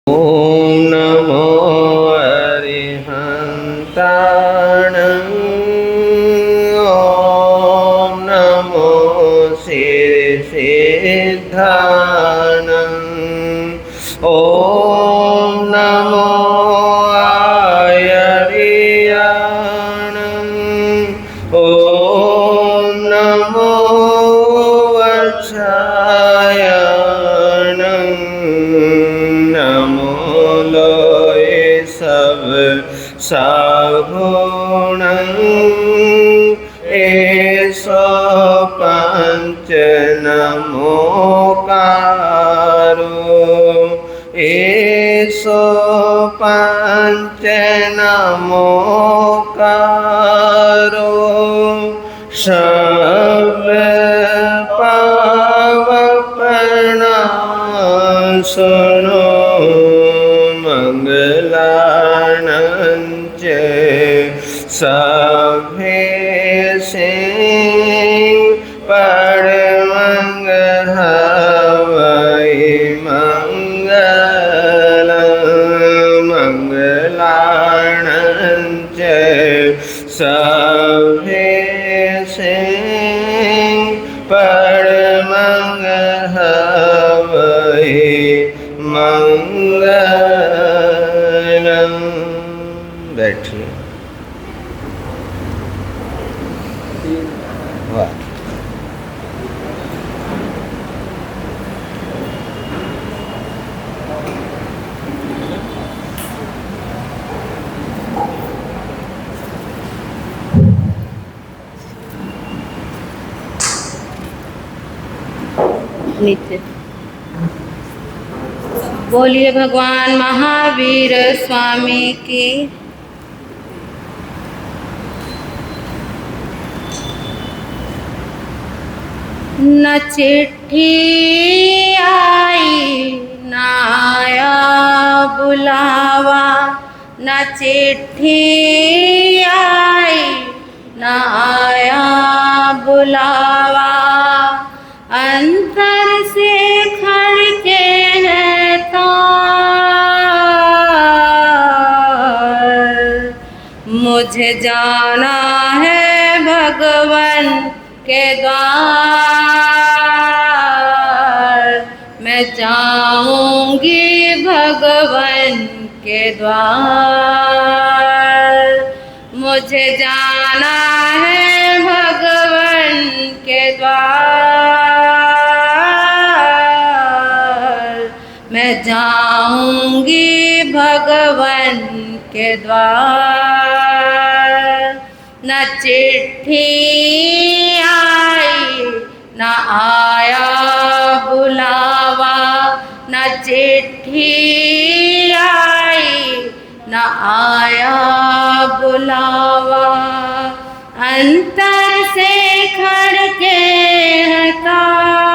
ॐ नमो अरिहन्ताणं ॐ नमो सिद्धिसिद्धानं ॐ नमो आयर्याणं ॐ नमो वत्सायणं नमो लोय सब सगुणं एषो पंच नमोकारो एषो पंच नमोकारो सर्व पावपनाशनो मंगलानं च सभ्येशे परमंगलवै मंगलं मंगलानं च सभ्येशे परमंगलवै मंगलम्। बैठिए। वाह, नीचे बोलिए भगवान महावीर स्वामी की। न चिट्ठी आई न आया बुलावा, न चिट्ठी आई न आया बुलावा, अंतर से खड़के हैं तार, मुझे जाना है भगवन के द्वार, मैं जाऊंगी भगवन के द्वार, मुझे जाना है भगवन के द्वार, मैं जाऊंगी भगवन के द्वार। न चिट्ठी आई न आया बुलावा, न चिट्ठी आई न आया बुलावा, अंतर से खड़के हैं तार,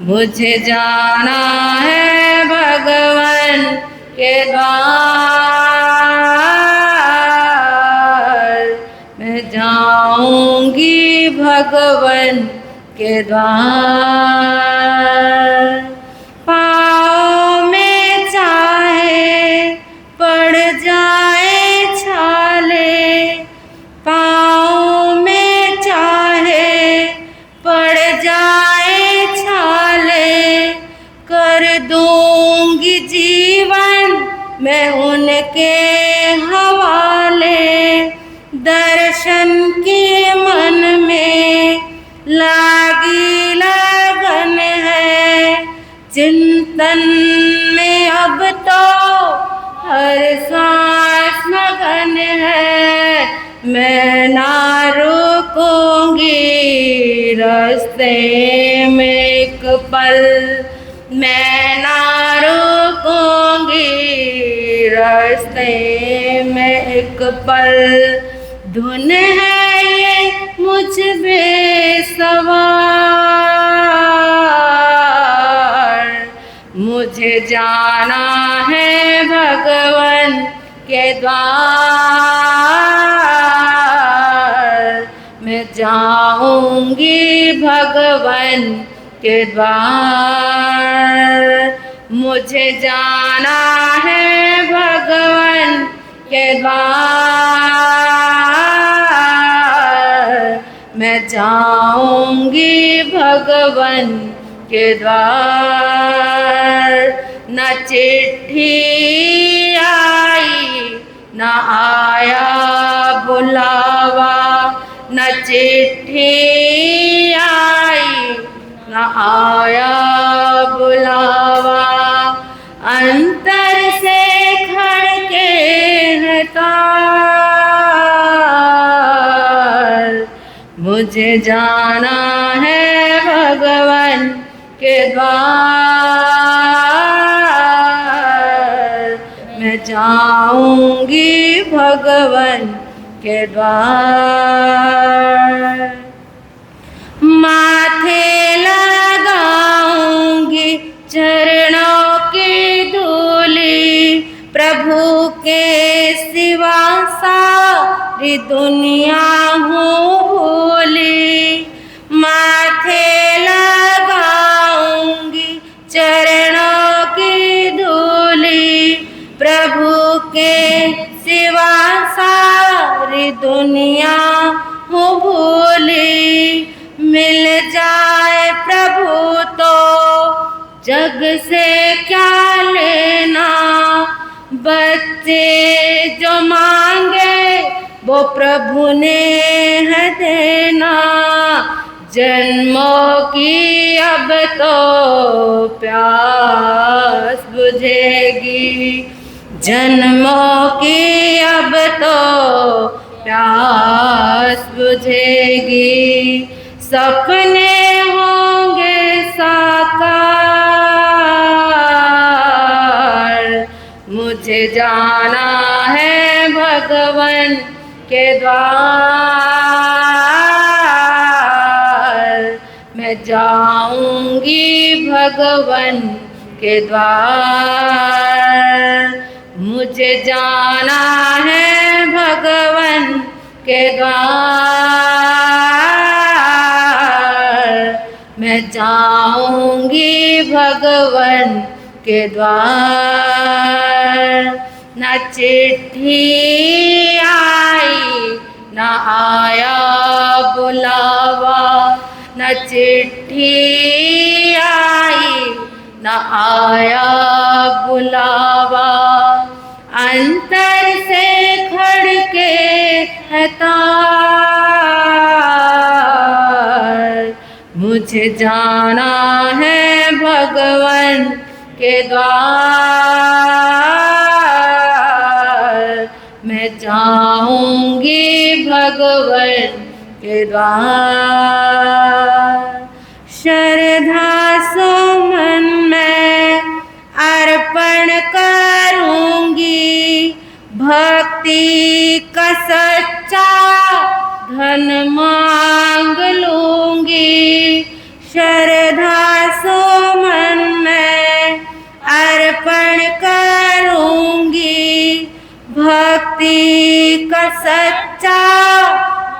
मुझे जाना है भगवन के द्वार, मैं जाऊंगी भगवन के द्वार। पाँव में चाहे पड़ जाए छाले, पाँव में चाहे पड़ जाए छाले, कर दूंगी जीवन मैं उनके हवाले, दर्शन की मन में लागी लगन है, चिंतन में अब तो हर सांस मगन है, मैं ना रुकूंगी रास्ते में एक पल, मैं ना रुकूंगी रास्ते में एक पल, धुन है ये मुझ बेसवार, मुझे जाना है भगवन के द्वार, मैं जाऊंगी भगवन के द्वार। मुझे जाना है भगवन के द्वार, मैं जाऊंगी भगवन के द्वार। न चिट्ठी आई न आया बुलावा, न चिट्ठी आई न आया बुलावा, अंतर से खड़के है तार, मुझे जाना है भगवन के द्वार, मैं जाऊंगी भगवन के द्वार। माथे लगाऊंगी चरणों की धूली, प्रभु के सिवा सारी दुनिया हूँ भूली। माथे लगाऊंगी चरणों की धूली, प्रभु के सिवा सारी दुनिया हूँ भूली। मिल जाए प्रभु तो जग से क्या लेना, बच्चे जो मांगे वो प्रभु ने है देना। जन्मों की अब तो प्यास बुझेगी, जन्मों की अब तो प्यास बुझेगी। सपने होंगे साकार, मुझे जाना है भगवन के द्वार, मैं जाऊंगी भगवन के द्वार। मुझे जाना है भगवन के द्वार, मैं जाऊंगी भगवन के द्वार। न चिट्ठी आई न आया बुलावा, न चिट्ठी आई न आया बुलावा, अंतर से खड़के है तार, मुझे जाना है भगवन के द्वार, मैं जाऊंगी भगवन के द्वार। श्रद्धा सुमन मैं अर्पण करूंगी, भक्ति का सच्चा धन मांग लूंगी। श्रद्धा सुमन मैं अर्पण करूंगी, भक्ति का सच्चा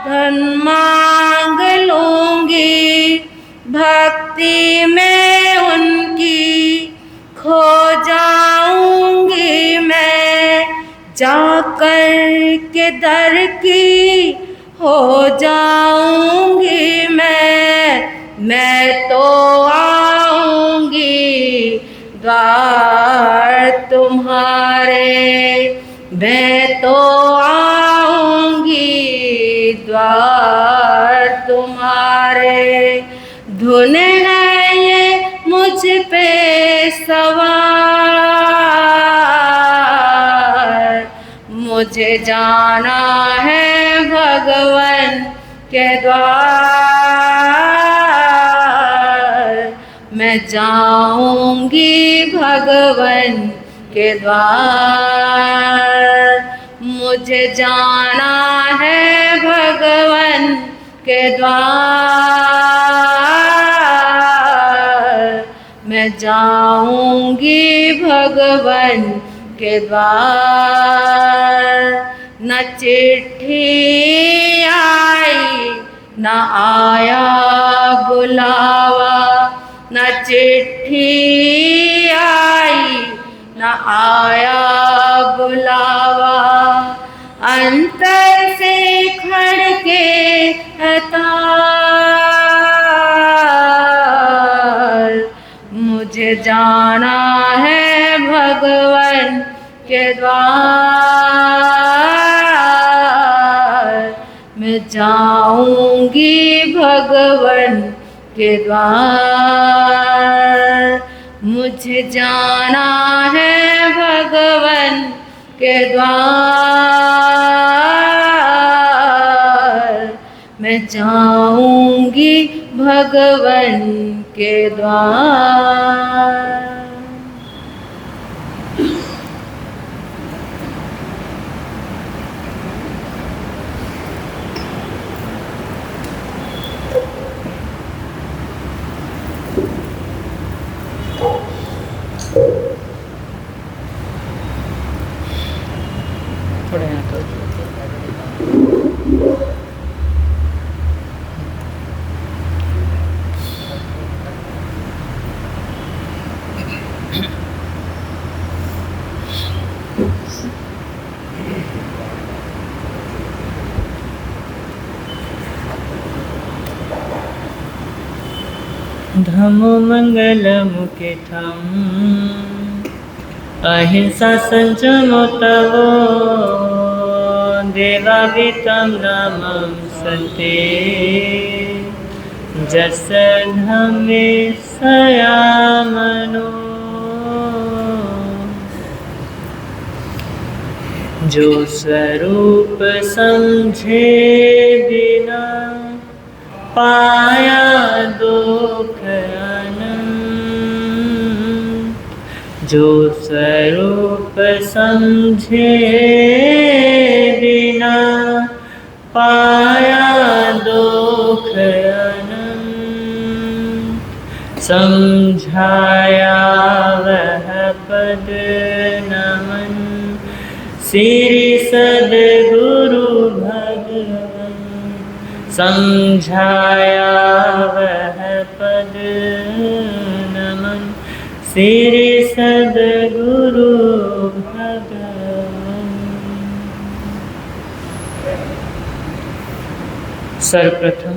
धन मांग लूंगी। भक्ति में उनकी खो जाऊंगी मैं, जाकर के दर की हो जाऊंगी मैं तो आऊंगी द्वार तुम्हारे, मैं तो आऊंगी द्वार तुम्हारे। धुन है ये मुझ पे सवार, मुझे जाना है भगवन के द्वार, मैं जाऊंगी भगवन के द्वार। मुझे जाना है भगवन के द्वार, मैं जाऊंगी भगवन के द्वार। न चिट्ठी आई न आया बुलावा, न चिट्ठी आई न आया बुलावा, अंतर से खड़के तार। मुझे जाना है भगवन के द्वार, मैं जाऊंगी भगवन के द्वार। मुझे जाना है भगवन के द्वार, मैं जाऊंगी भगवन के द्वार। थोड़ा यहाँ कर धम्मो मंगल मुखितम अहिंसा संयमो तवो देवावितं नामं सन्ते जस धम्मे सयामनो। जो स्वरूप समझे बिना पाया दुख अनंत। जो स्वरूप समझे बिना पाया दुख अनंत। समझाया वह पद नमन श्री सद्गुरु भगवन। समझाया वह पद नमन श्री सद्गुरु भगवन। सर्वप्रथम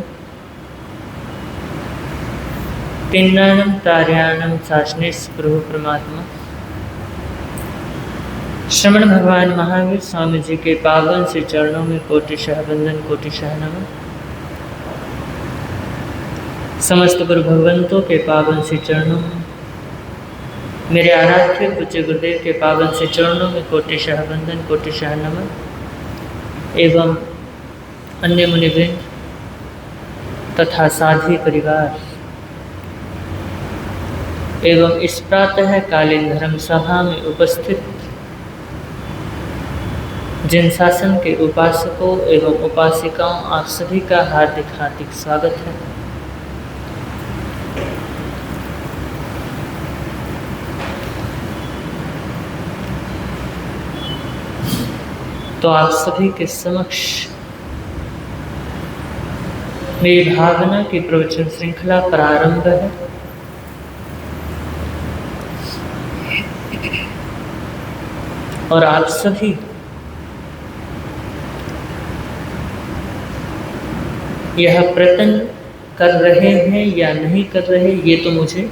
पिंडानम तार्याणम शासनेश प्रभु परमात्मा श्रमण भगवान महावीर स्वामी जी के पावन से चरणों में कोटिशः वंदन कोटिशः नमन। समस्त गुरु भगवंतों के पावन से चरणों में, मेरे आराध्य पूज्य गुरुदेव के पावन से चरणों में कोटिशः वंदन कोटिशः नमन। एवं अन्य मुनिवृंद तथा साधी परिवार एवं इस प्रातः कालीन धर्म सभा में उपस्थित जिन शासन के उपासकों एवं उपासिकाओं, आप सभी का हार्दिक हार्दिक स्वागत है। तो आप सभी के समक्ष मेरी भावना की प्रवचन श्रृंखला प्रारंभ है। और आप सभी यह प्रयत्न कर रहे हैं या नहीं कर रहे, ये तो मुझे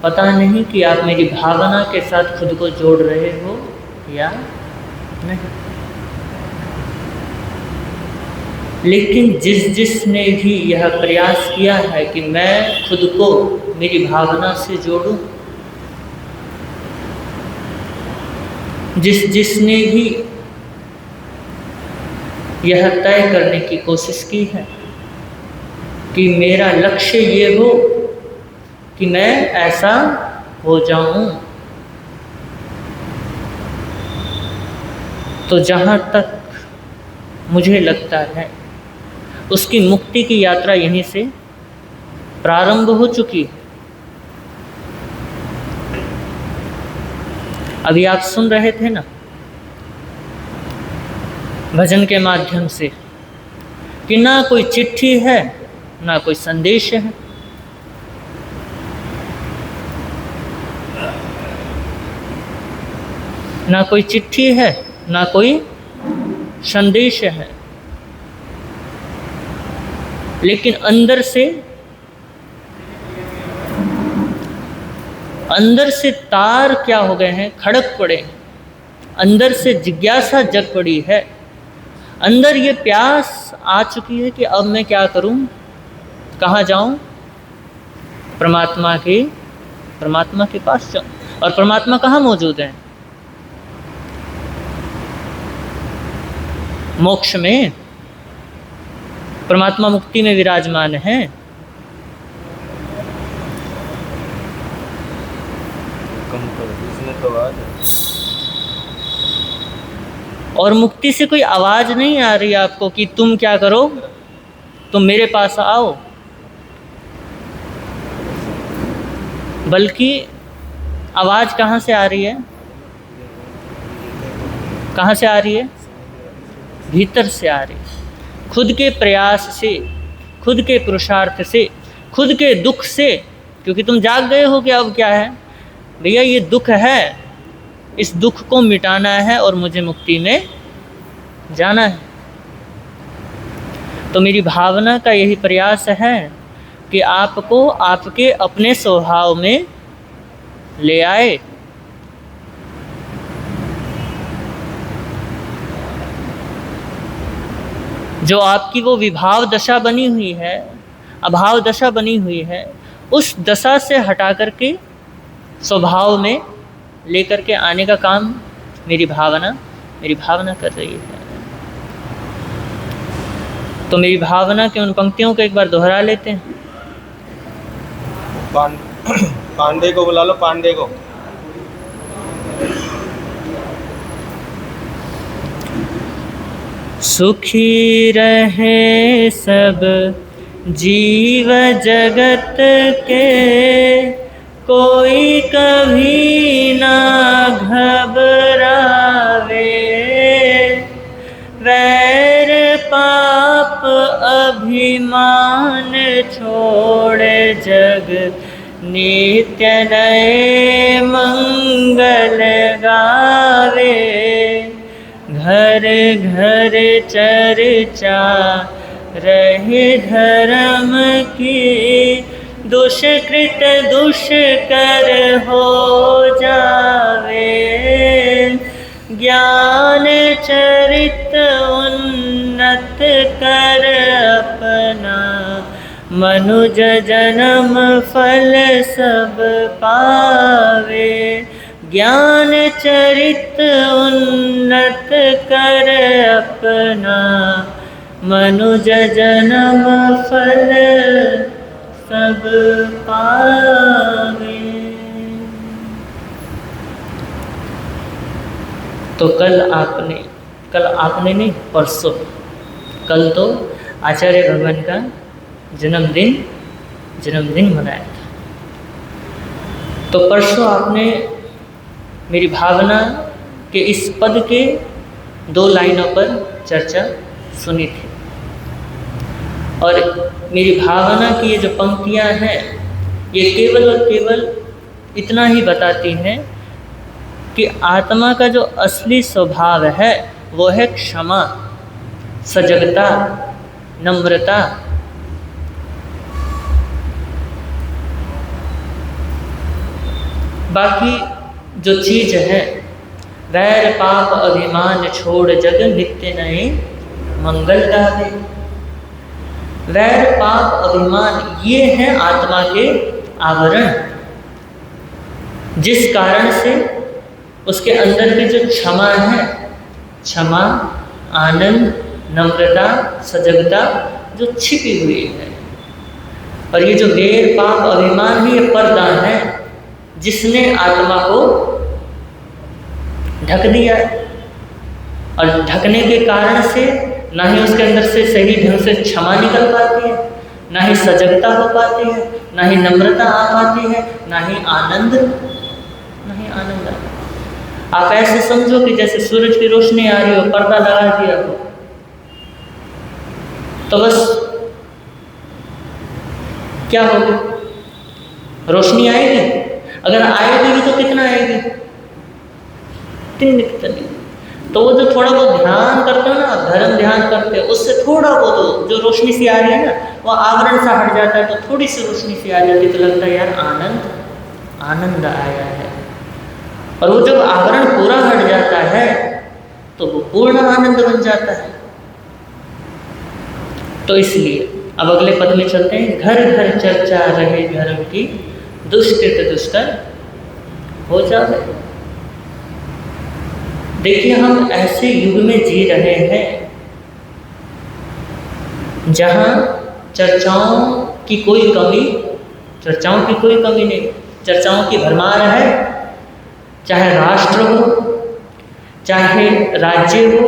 पता नहीं कि आप मेरी भावना के साथ खुद को जोड़ रहे हो या नहीं। लेकिन जिसने भी यह प्रयास किया है कि मैं खुद को मेरी भावना से जोड़ूं, जिसने भी यह तय करने की कोशिश की है कि मेरा लक्ष्य ये हो कि मैं ऐसा हो जाऊं, तो जहाँ तक मुझे लगता है उसकी मुक्ति की यात्रा यहीं से प्रारंभ हो चुकी है। अभी आप सुन रहे थे ना भजन के माध्यम से कि ना कोई चिट्ठी है ना कोई संदेश है, ना कोई चिट्ठी है, ना कोई संदेश है, लेकिन अंदर से तार क्या हो गए हैं, खड़क पड़े हैं। अंदर से जिज्ञासा जग पड़ी है, अंदर ये प्यास आ चुकी है कि अब मैं क्या करूं, कहाँ जाऊं, परमात्मा के पास जाऊं। और परमात्मा कहाँ मौजूद है? मोक्ष में। परमात्मा मुक्ति में विराजमान है। और मुक्ति से कोई आवाज़ नहीं आ रही आपको कि तुम क्या करो, तुम मेरे पास आओ, बल्कि आवाज़ कहाँ से आ रही है? कहाँ से आ रही है? भीतर से आ रही है। खुद के प्रयास से, खुद के पुरुषार्थ से, खुद के दुख से। क्योंकि तुम जाग गए हो कि अब क्या है भैया, ये दुख है, इस दुख को मिटाना है और मुझे मुक्ति में जाना है। तो मेरी भावना का यही प्रयास है कि आपको आपके अपने स्वभाव में ले आए। जो आपकी वो विभाव दशा बनी हुई है, अभाव दशा बनी हुई है, उस दशा से हटा करके स्वभाव में लेकर के आने का काम मेरी भावना कर रही है। तो मेरी भावना के उन पंक्तियों को एक बार दोहरा लेते हैं। पांडे को बुला लो, पांडे को। सुखी रहे सब जीव जगत के, कोई कभी ना घबरावे। वैर पाप अभिमान छोड़े, जग नित्य नए मंगल गावे। घर घर चर्चा रहे धर्म की, दुष्कृत दुष्कर हो जावे। ज्ञान चरित उन्नत कर अपना, मनुज जन्म फल सब पावे। ज्ञान चरित उन्नत कर अपना, मनुज जन्म फल सब पावे। तो कल आपने नहीं, परसों, कल तो आचार्य भगवान का जन्मदिन मनाया था। तो परसों आपने मेरी भावना के इस पद के 2 लाइनों पर चर्चा सुनी थी। और मेरी भावना की ये जो पंक्तियाँ हैं, ये केवल और केवल इतना ही बताती हैं कि आत्मा का जो असली स्वभाव है वो है क्षमा, सजगता, नम्रता। बाकी जो चीज़ है, वैर पाप अभिमान छोड़, जग नित्य नए मंगल गावे। वैर पाप अभिमान ये हैं आत्मा के आवरण, जिस कारण से उसके अंदर की जो क्षमा है, क्षमा, आनंद, नम्रता, सजगता जो छिपी हुई है। और ये जो वैर पाप अभिमान है, ये पर्दा है जिसने आत्मा को ढक दिया। और ढकने के कारण से ना ही उसके अंदर से सही ढंग से क्षमा निकल पाती है, ना ही सजगता हो पाती है, ना ही नम्रता आ पाती है, ना ही आनंद आता है। आप ऐसे समझो कि जैसे सूरज की रोशनी आ रही हो, पर्दा लगा दिया हो, तो बस क्या होगा, रोशनी आएगी। अगर आएगी भी तो कितना आएगी, तिन्निक तनिक। तो वो जो थोड़ा बहुत ध्यान करते हो ना, धर्म ध्यान करते हो, उससे थोड़ा बहुत जो रोशनी सी आ रही है ना, वो आवरण सा हट जाता है, तो थोड़ी सी रोशनी सी आ जाती है, तो लगता है यार आनंद आया है। और वो जब आवरण पूरा हट जाता है तो वो पूर्ण आनंद बन जाता है। तो इसलिए अब अगले पद में चलते हैं। घर घर चर्चा रहे धर्म की, दुष्कृत दुष्कर हो जावे। देखिए, हम ऐसे युग में जी रहे हैं जहाँ चर्चाओं की कोई कमी नहीं, चर्चाओं की भरमार है। चाहे राष्ट्र हो, चाहे राज्य हो,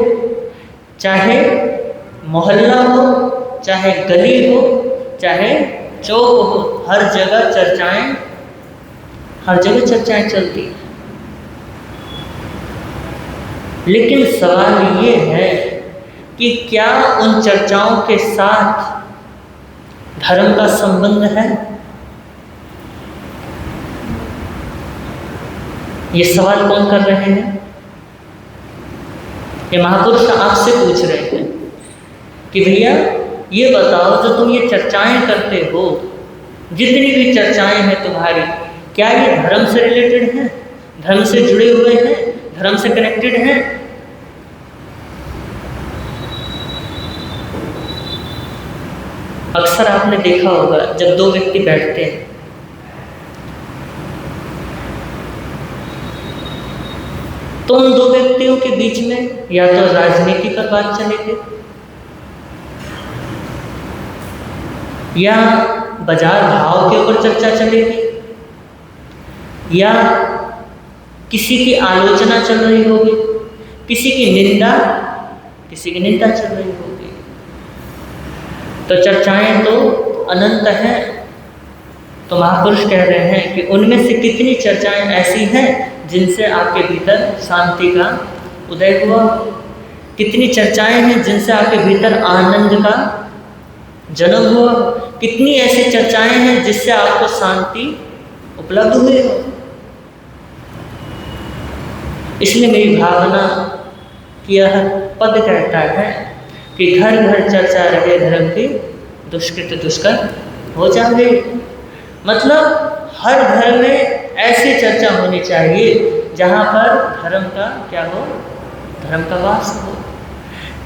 चाहे मोहल्ला हो, चाहे गली हो, चाहे चौक हो, हर जगह चर्चाएं चलती हैं। लेकिन सवाल ये है कि क्या उन चर्चाओं के साथ धर्म का संबंध है? ये सवाल कौन कर रहे हैं? ये महापुरुष आपसे पूछ रहे हैं कि भैया ये बताओ, जो तुम ये चर्चाएं करते हो, जितनी भी चर्चाएं हैं तुम्हारी, क्या ये धर्म से रिलेटेड हैं, धर्म से जुड़े हुए हैं, धर्म से कनेक्टेड हैं? अक्सर आपने देखा होगा जब दो व्यक्ति बैठते हैं तो उन दो व्यक्तियों के बीच में या तो राजनीति पर बात चलेगी, या बाजार भाव के ऊपर चर्चा चलेगी, या किसी की आलोचना चल रही होगी, किसी की निंदा चल रही होगी। तो चर्चाएं तो अनंत हैं। तो महापुरुष कह रहे हैं कि उनमें से कितनी चर्चाएं ऐसी हैं जिनसे आपके भीतर शांति का उदय हुआ, कितनी चर्चाएं हैं जिनसे आपके भीतर आनंद का जन्म हुआ, कितनी ऐसी चर्चाएं हैं जिससे आपको शांति उपलब्ध हुई हो। इसलिए मेरी भावना कि यह पद कहता है कि घर घर चर्चा रहे धर्म की, दुष्कृत दुष्कर हो जावे। मतलब हर घर में ऐसी चर्चा होनी चाहिए जहाँ पर धर्म का क्या हो, धर्म का वास हो,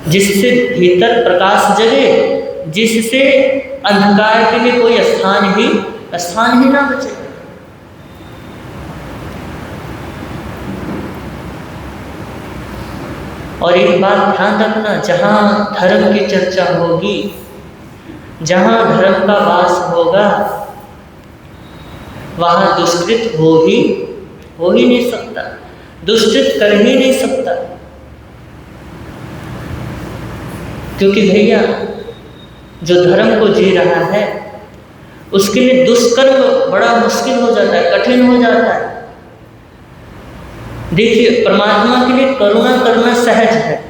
जिससे भीतर प्रकाश जगे, जिससे अंधकार के लिए कोई स्थान ही ना बचे। और एक बात ध्यान रखना, जहाँ धर्म की चर्चा होगी, जहाँ धर्म का वास होगा, वहाँ दुष्कृत हो ही नहीं सकता, दुष्कृत कर ही नहीं सकता। क्योंकि भैया जो धर्म को जी रहा है उसके लिए दुष्कर्म बड़ा मुश्किल हो जाता है, कठिन हो जाता है। देखिए, परमात्मा के लिए करुणा करना सहज है,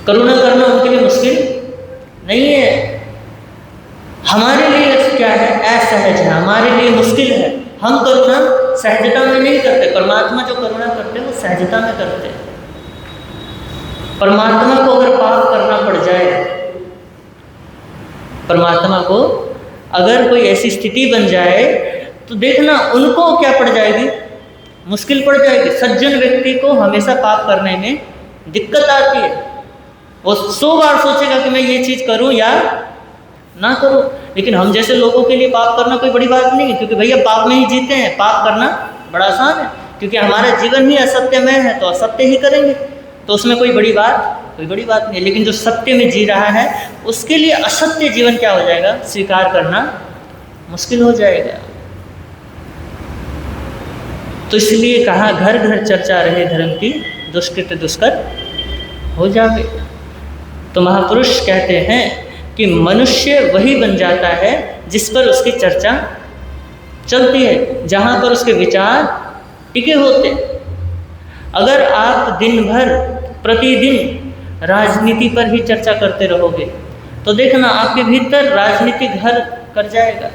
करुणा करना उनके लिए मुश्किल नहीं है। हमारे लिए क्या है, असहज है, हमारे लिए मुश्किल है। हम करुणा सहजता में नहीं करते, परमात्मा जो करुणा करते हैं वो सहजता में करते हैं। परमात्मा को अगर पाप करना पड़ जाए, परमात्मा को अगर कोई ऐसी स्थिति बन जाए तो देखना उनको क्या पड़ जाएगी, मुश्किल पड़ जाएगी। सज्जन व्यक्ति को हमेशा पाप करने में दिक्कत आती है। वो 100 बार सोचेगा कि मैं ये चीज़ करूं या ना करूं। लेकिन हम जैसे लोगों के लिए पाप करना कोई बड़ी बात नहीं है, क्योंकि भैया पाप में ही जीते हैं। पाप करना बड़ा आसान है, क्योंकि हमारा जीवन ही असत्यमय है, तो असत्य ही करेंगे, तो उसमें कोई बड़ी बात नहीं है। लेकिन जो सत्य में जी रहा है उसके लिए असत्य जीवन क्या हो जाएगा, स्वीकार करना मुश्किल हो जाएगा। तो इसलिए कहा घर घर चर्चा रहे धर्म की, दुष्कृत दुष्कर हो जावे। तो महापुरुष कहते हैं कि मनुष्य वही बन जाता है जिस पर उसकी चर्चा चलती है, जहाँ पर उसके विचार टिके होते। अगर आप दिन भर प्रतिदिन राजनीति पर ही चर्चा करते रहोगे तो देखना आपके भीतर राजनीति घर कर जाएगा,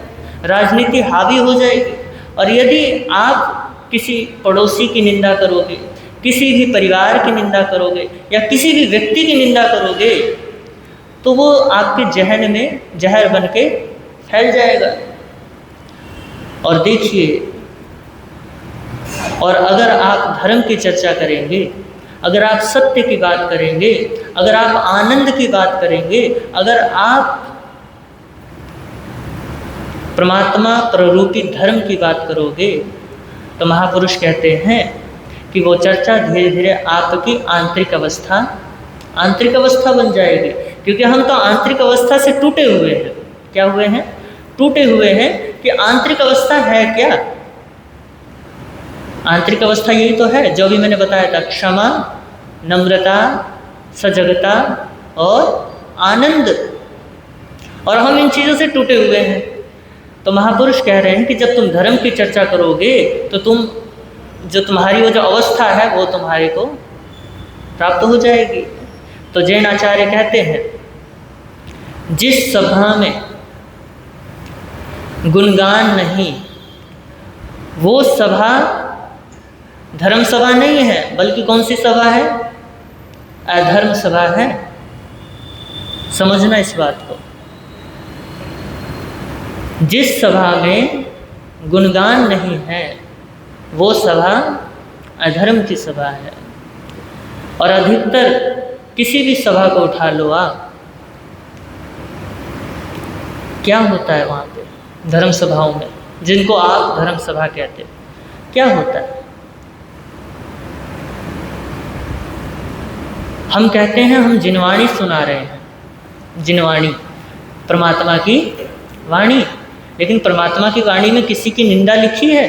राजनीति हावी हो जाएगी। और यदि आप किसी पड़ोसी की निंदा करोगे, किसी भी परिवार की निंदा करोगे या किसी भी व्यक्ति की निंदा करोगे तो वो आपके जहन में जहर बन के फैल जाएगा। और देखिए, और अगर आप धर्म की चर्चा करेंगे, अगर आप सत्य की बात करेंगे, अगर आप आनंद की बात करेंगे, अगर आप परमात्मा प्ररूपी धर्म की बात करोगे, तो महापुरुष कहते हैं कि वो चर्चा धीरे धीरे आपकी आंतरिक अवस्था बन जाएगी। क्योंकि हम तो आंतरिक अवस्था से टूटे हुए हैं। क्या हुए हैं? टूटे हुए हैं। कि आंतरिक अवस्था है क्या? आंतरिक अवस्था यही तो है जो भी मैंने बताया था, क्षमा, नम्रता, सजगता और आनंद। और हम इन चीज़ों से टूटे हुए हैं। तो महापुरुष कह रहे हैं कि जब तुम धर्म की चर्चा करोगे तो तुम्हारी वो जो अवस्था है वो तुम्हारे को प्राप्त हो जाएगी। तो जैन आचार्य कहते हैं, जिस सभा में गुणगान नहीं, वो सभा धर्म सभा नहीं है, बल्कि कौन सी सभा है? अधर्म सभा है। समझना इस बात को। जिस सभा में गुणगान नहीं है वो सभा अधर्म की सभा है। और अधिकतर किसी भी सभा को उठा लो आप, क्या होता है वहाँ पे धर्म सभाओं में, जिनको आप धर्म सभा कहते हो, क्या होता है? हम कहते हैं हम जिनवाणी सुना रहे हैं, जिनवाणी परमात्मा की वाणी। लेकिन परमात्मा की वाणी में किसी की निंदा लिखी है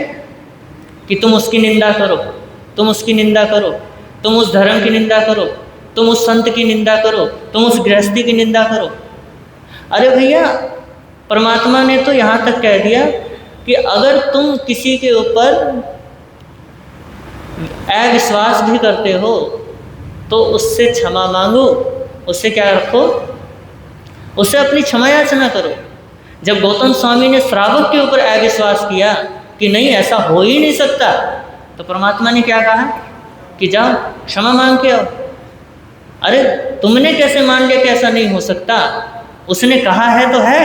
कि तुम उसकी निंदा करो, तुम उसकी निंदा करो, तुम उस धर्म की निंदा करो, तुम उस संत की निंदा करो, तुम उस गृहस्थी की निंदा करो? अरे भैया, परमात्मा ने तो यहाँ तक कह दिया कि अगर तुम किसी के ऊपर अविश्वास भी करते हो तो उससे क्षमा मांगो, उससे क्या रखो, उससे अपनी क्षमा याचना करो। जब गौतम स्वामी ने श्रावक के ऊपर अविश्वास किया कि नहीं ऐसा हो ही नहीं सकता, तो परमात्मा ने क्या कहा कि जाओ क्षमा मांग के आओ। अरे तुमने कैसे मान लिया कि ऐसा नहीं हो सकता? उसने कहा है तो है,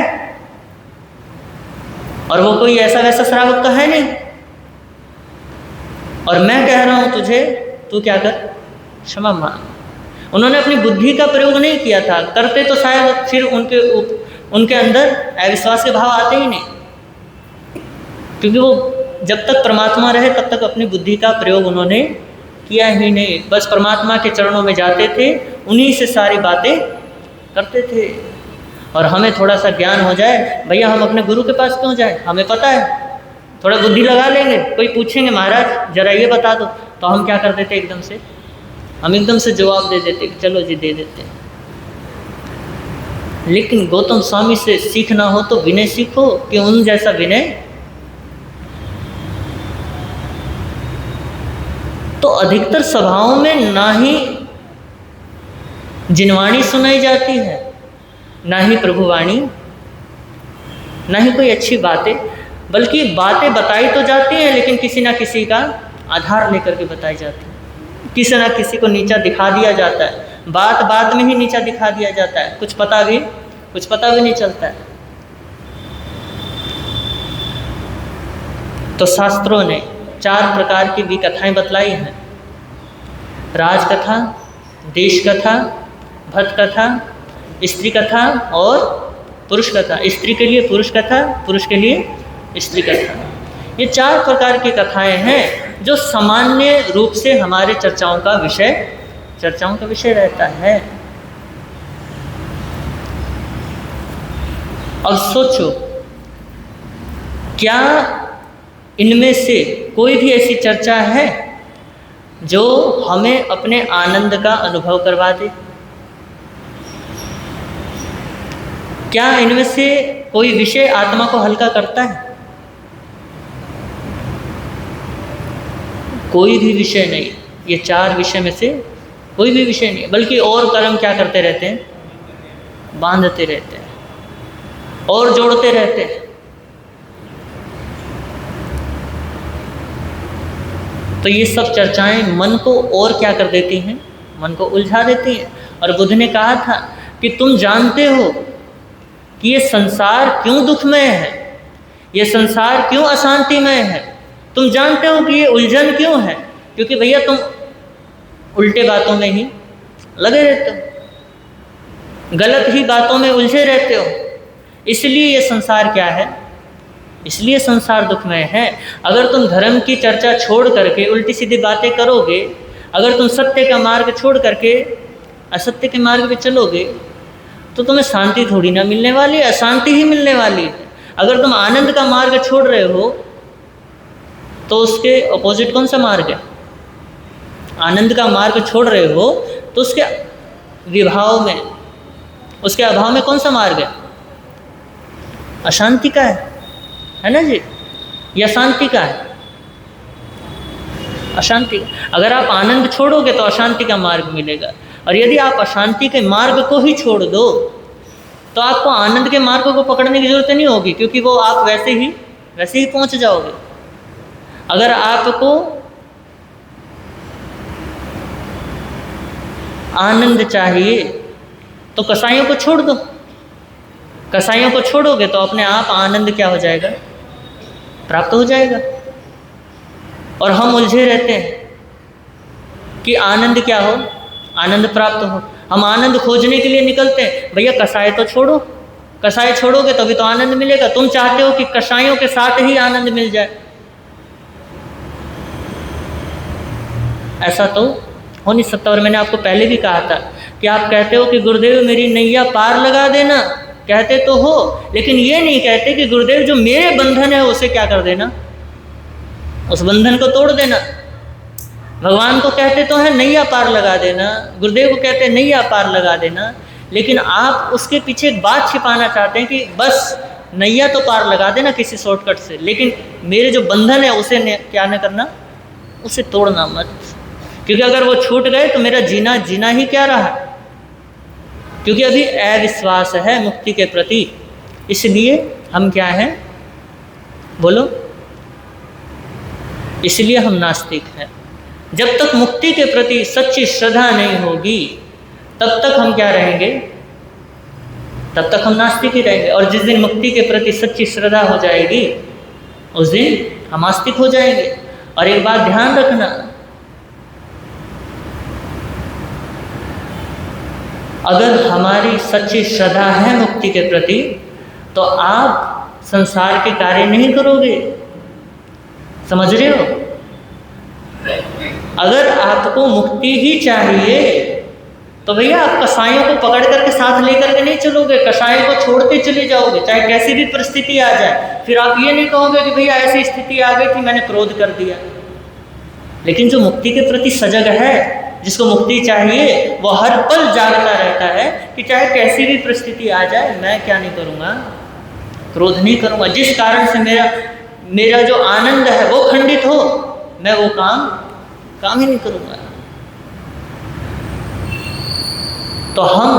और वो कोई ऐसा वैसा श्रावक तो है नहीं। और मैं कह रहा हूँ तुझे, तू क्या कर, क्षमा मांग। उन्होंने अपनी बुद्धि का प्रयोग नहीं किया था, करते तो शायद फिर उनके अंदर अविश्वास के भाव आते ही नहीं, क्योंकि वो जब तक परमात्मा रहे तब तक अपनी बुद्धि का प्रयोग उन्होंने किया ही नहीं। बस परमात्मा के चरणों में जाते थे, उन्हीं से सारी बातें करते थे। और हमें थोड़ा सा ज्ञान हो जाए, भैया हम अपने गुरु के पास क्यों जाए, हमें पता है, थोड़ा बुद्धि लगा लेंगे। कोई पूछेंगे महाराज जरा ये बता दो, तो हम क्या कर देते, हम एकदम से जवाब दे देते कि चलो जी दे देते हैं। लेकिन गौतम स्वामी से सीखना हो तो विनय सीखो, कि उन जैसा विनय। तो अधिकतर सभाओं में ना ही जिनवाणी सुनाई जाती है, ना ही प्रभुवाणी, ना ही कोई अच्छी बातें, बल्कि बातें बताई तो जाती हैं लेकिन किसी ना किसी का आधार लेकर के बताई जाती है। किसी ना किसी को नीचा दिखा दिया जाता है, बात बात में ही नीचा दिखा दिया जाता है, कुछ पता भी नहीं चलता है। तो शास्त्रों ने 4 प्रकार की भी कथाएं बतलाई हैं, राजकथा, देश कथा, भक्त कथा, स्त्री कथा और पुरुष कथा। स्त्री के लिए पुरुष कथा, पुरुष के लिए स्त्री कथा। ये 4 प्रकार की कथाएं हैं जो सामान्य रूप से हमारे चर्चाओं का विषय रहता है। अब सोचो, क्या इनमें से कोई भी ऐसी चर्चा है जो हमें अपने आनंद का अनुभव करवा दे? क्या इनमें से कोई विषय आत्मा को हल्का करता है? कोई भी विषय नहीं। ये 4 विषय में से कोई भी विषय नहीं, बल्कि और कर्म क्या करते रहते हैं, बांधते रहते हैं और जोड़ते रहते हैं। तो ये सब चर्चाएं मन को और क्या कर देती हैं, मन को उलझा देती हैं। और बुद्ध ने कहा था कि तुम जानते हो कि ये संसार क्यों दुखमय है, ये संसार क्यों अशांतिमय है, तुम जानते हो कि ये उलझन क्यों है, क्योंकि भैया तुम उल्टे बातों में ही लगे रहते हो, गलत ही बातों में उलझे रहते हो, इसलिए ये संसार क्या है, इसलिए संसार दुखमय है। अगर तुम धर्म की चर्चा छोड़ करके उल्टी सीधी बातें करोगे, अगर तुम सत्य का मार्ग छोड़ करके असत्य के मार्ग पे चलोगे, तो तुम्हें शांति थोड़ी ना मिलने वाली है, अशांति ही मिलने वाली है। अगर तुम आनंद का मार्ग छोड़ रहे हो तो उसके अपोजिट कौन सा मार्ग है? आनंद का मार्ग छोड़ रहे हो तो उसके विभाव में, उसके अभाव में कौन सा मार्ग है? अशांति का है ना जी, या शांति का है? अशांति। अगर आप आनंद छोड़ोगे तो अशांति का मार्ग मिलेगा, और यदि आप अशांति के मार्ग को ही छोड़ दो तो आपको आनंद के मार्ग को पकड़ने की जरूरत नहीं होगी, क्योंकि वो आप वैसे ही पहुंच जाओगे। अगर आपको आनंद चाहिए तो कसाईयों को छोड़ दो, कसाईयों को छोड़ोगे तो अपने आप आनंद क्या हो जाएगा? प्राप्त हो जाएगा। और हम उलझे रहते हैं कि आनंद क्या हो, आनंद प्राप्त हो। हम आनंद खोजने के लिए निकलते हैं, भैया कसाई तो छोड़ो, कसाई छोड़ोगे तभी तो आनंद मिलेगा। तुम चाहते हो कि कसाईयों के साथ ही आनंद मिल जाए, ऐसा तो हो नहीं सकता। और मैंने आपको पहले भी कहा था कि आप कहते हो कि गुरुदेव मेरी नैया पार लगा देना, कहते तो हो, लेकिन ये नहीं कहते कि गुरुदेव जो मेरे बंधन है उसे क्या कर देना, उस बंधन को तोड़ देना। भगवान को कहते तो है नैया पार लगा देना, गुरुदेव को कहते हैं नैया पार लगा देना, लेकिन आप उसके पीछे एक बात छिपाना चाहते हैं कि बस नैया तो पार लगा देना किसी शॉर्टकट से, लेकिन मेरे जो बंधन है उसे क्या न करना, उसे तोड़ना मत, क्योंकि अगर वो छूट गए तो मेरा जीना ही क्या रहा, क्योंकि अभी अविश्वास है मुक्ति के प्रति। इसलिए हम क्या हैं, बोलो, इसलिए हम नास्तिक हैं। जब तक मुक्ति के प्रति सच्ची श्रद्धा नहीं होगी तब तक हम क्या रहेंगे, तब तक हम नास्तिक ही रहेंगे। और जिस दिन मुक्ति के प्रति सच्ची श्रद्धा हो जाएगी उस दिन हम आस्तिक हो जाएंगे। और एक बात ध्यान रखना, अगर हमारी सच्ची श्रद्धा है मुक्ति के प्रति तो आप संसार के कार्य नहीं करोगे, समझ रहे हो? अगर आपको मुक्ति ही चाहिए तो भैया आप कसाईयों को पकड़ करके साथ लेकर के नहीं चलोगे, कसाईयों को छोड़ते चले जाओगे चाहे कैसी भी परिस्थिति आ जाए। फिर आप ये नहीं कहोगे कि भैया ऐसी स्थिति आ गई थी मैंने क्रोध कर दिया। लेकिन जो मुक्ति के प्रति सजग है, जिसको मुक्ति चाहिए, वो हर पल जागता रहता है कि चाहे कैसी भी परिस्थिति आ जाए मैं क्या नहीं करूँगा, क्रोध नहीं करूँगा। जिस कारण से मेरा जो आनंद है वो खंडित हो, मैं वो काम ही नहीं करूँगा। तो हम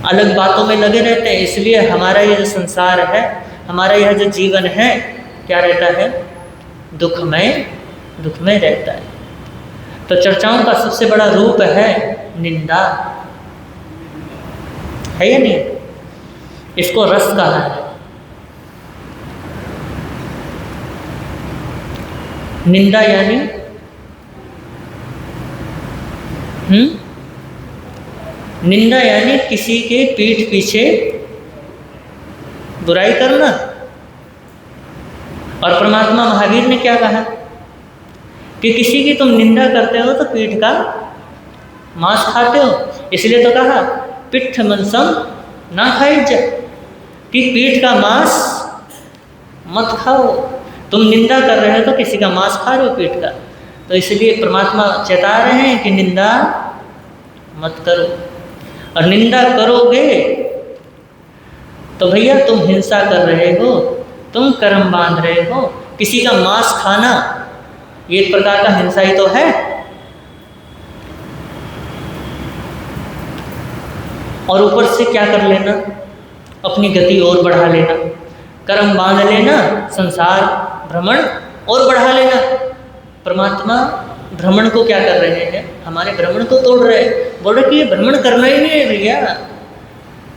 अलग बातों में लगे रहते हैं, इसलिए हमारा ये जो संसार है, हमारा यह जो जीवन है, क्या रहता है, दुखमय रहता है। तो चर्चाओं का सबसे बड़ा रूप है निंदा, है या नहीं? इसको रस कहा है। निंदा यानी निंदा यानी किसी के पीठ पीछे बुराई करना। और परमात्मा महावीर ने क्या कहा कि किसी की तुम निंदा करते हो तो पीठ का मांस खाते हो। इसलिए तो कहा पिट्ठ मनसम ना खाई जा, कि पीठ का मांस मत खाओ। तुम निंदा कर रहे हो तो किसी का मांस खा रहे हो, पीठ का। तो इसलिए परमात्मा चेता रहे हैं कि निंदा मत करो। और निंदा करोगे तो भैया तुम हिंसा कर रहे हो, तुम कर्म बांध रहे हो। किसी का मांस खाना ये एक प्रकार का हिंसा ही तो है। और ऊपर से क्या कर लेना, अपनी गति और बढ़ा लेना, कर्म बांध लेना, संसार भ्रमण और बढ़ा लेना। परमात्मा भ्रमण को क्या कर रहे हैं, हमारे भ्रमण को तोड़ रहे हैं। बोल रहे कि ये भ्रमण करना ही नहीं है भैया,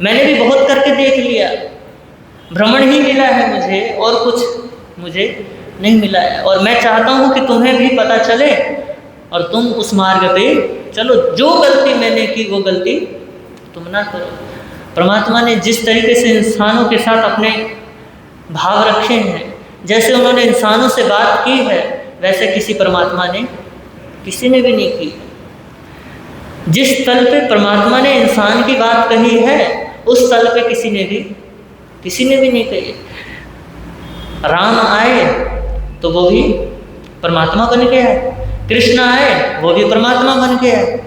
मैंने भी बहुत करके देख लिया, भ्रमण ही मिला है मुझे और कुछ मुझे नहीं मिला है। और मैं चाहता हूँ कि तुम्हें भी पता चले और तुम उस मार्ग पे चलो, जो गलती मैंने की वो गलती तुम ना करो। परमात्मा ने जिस तरीके से इंसानों के साथ अपने भाव रखे हैं, जैसे उन्होंने इंसानों से बात की है, वैसे किसी परमात्मा ने किसी ने भी नहीं की। जिस तल पे परमात्मा ने इंसान की बात कही है, उस तल पे किसी ने भी नहीं कही। राम आए तो वो भी परमात्मा बन के आए, कृष्ण आए वो भी परमात्मा बन के आए,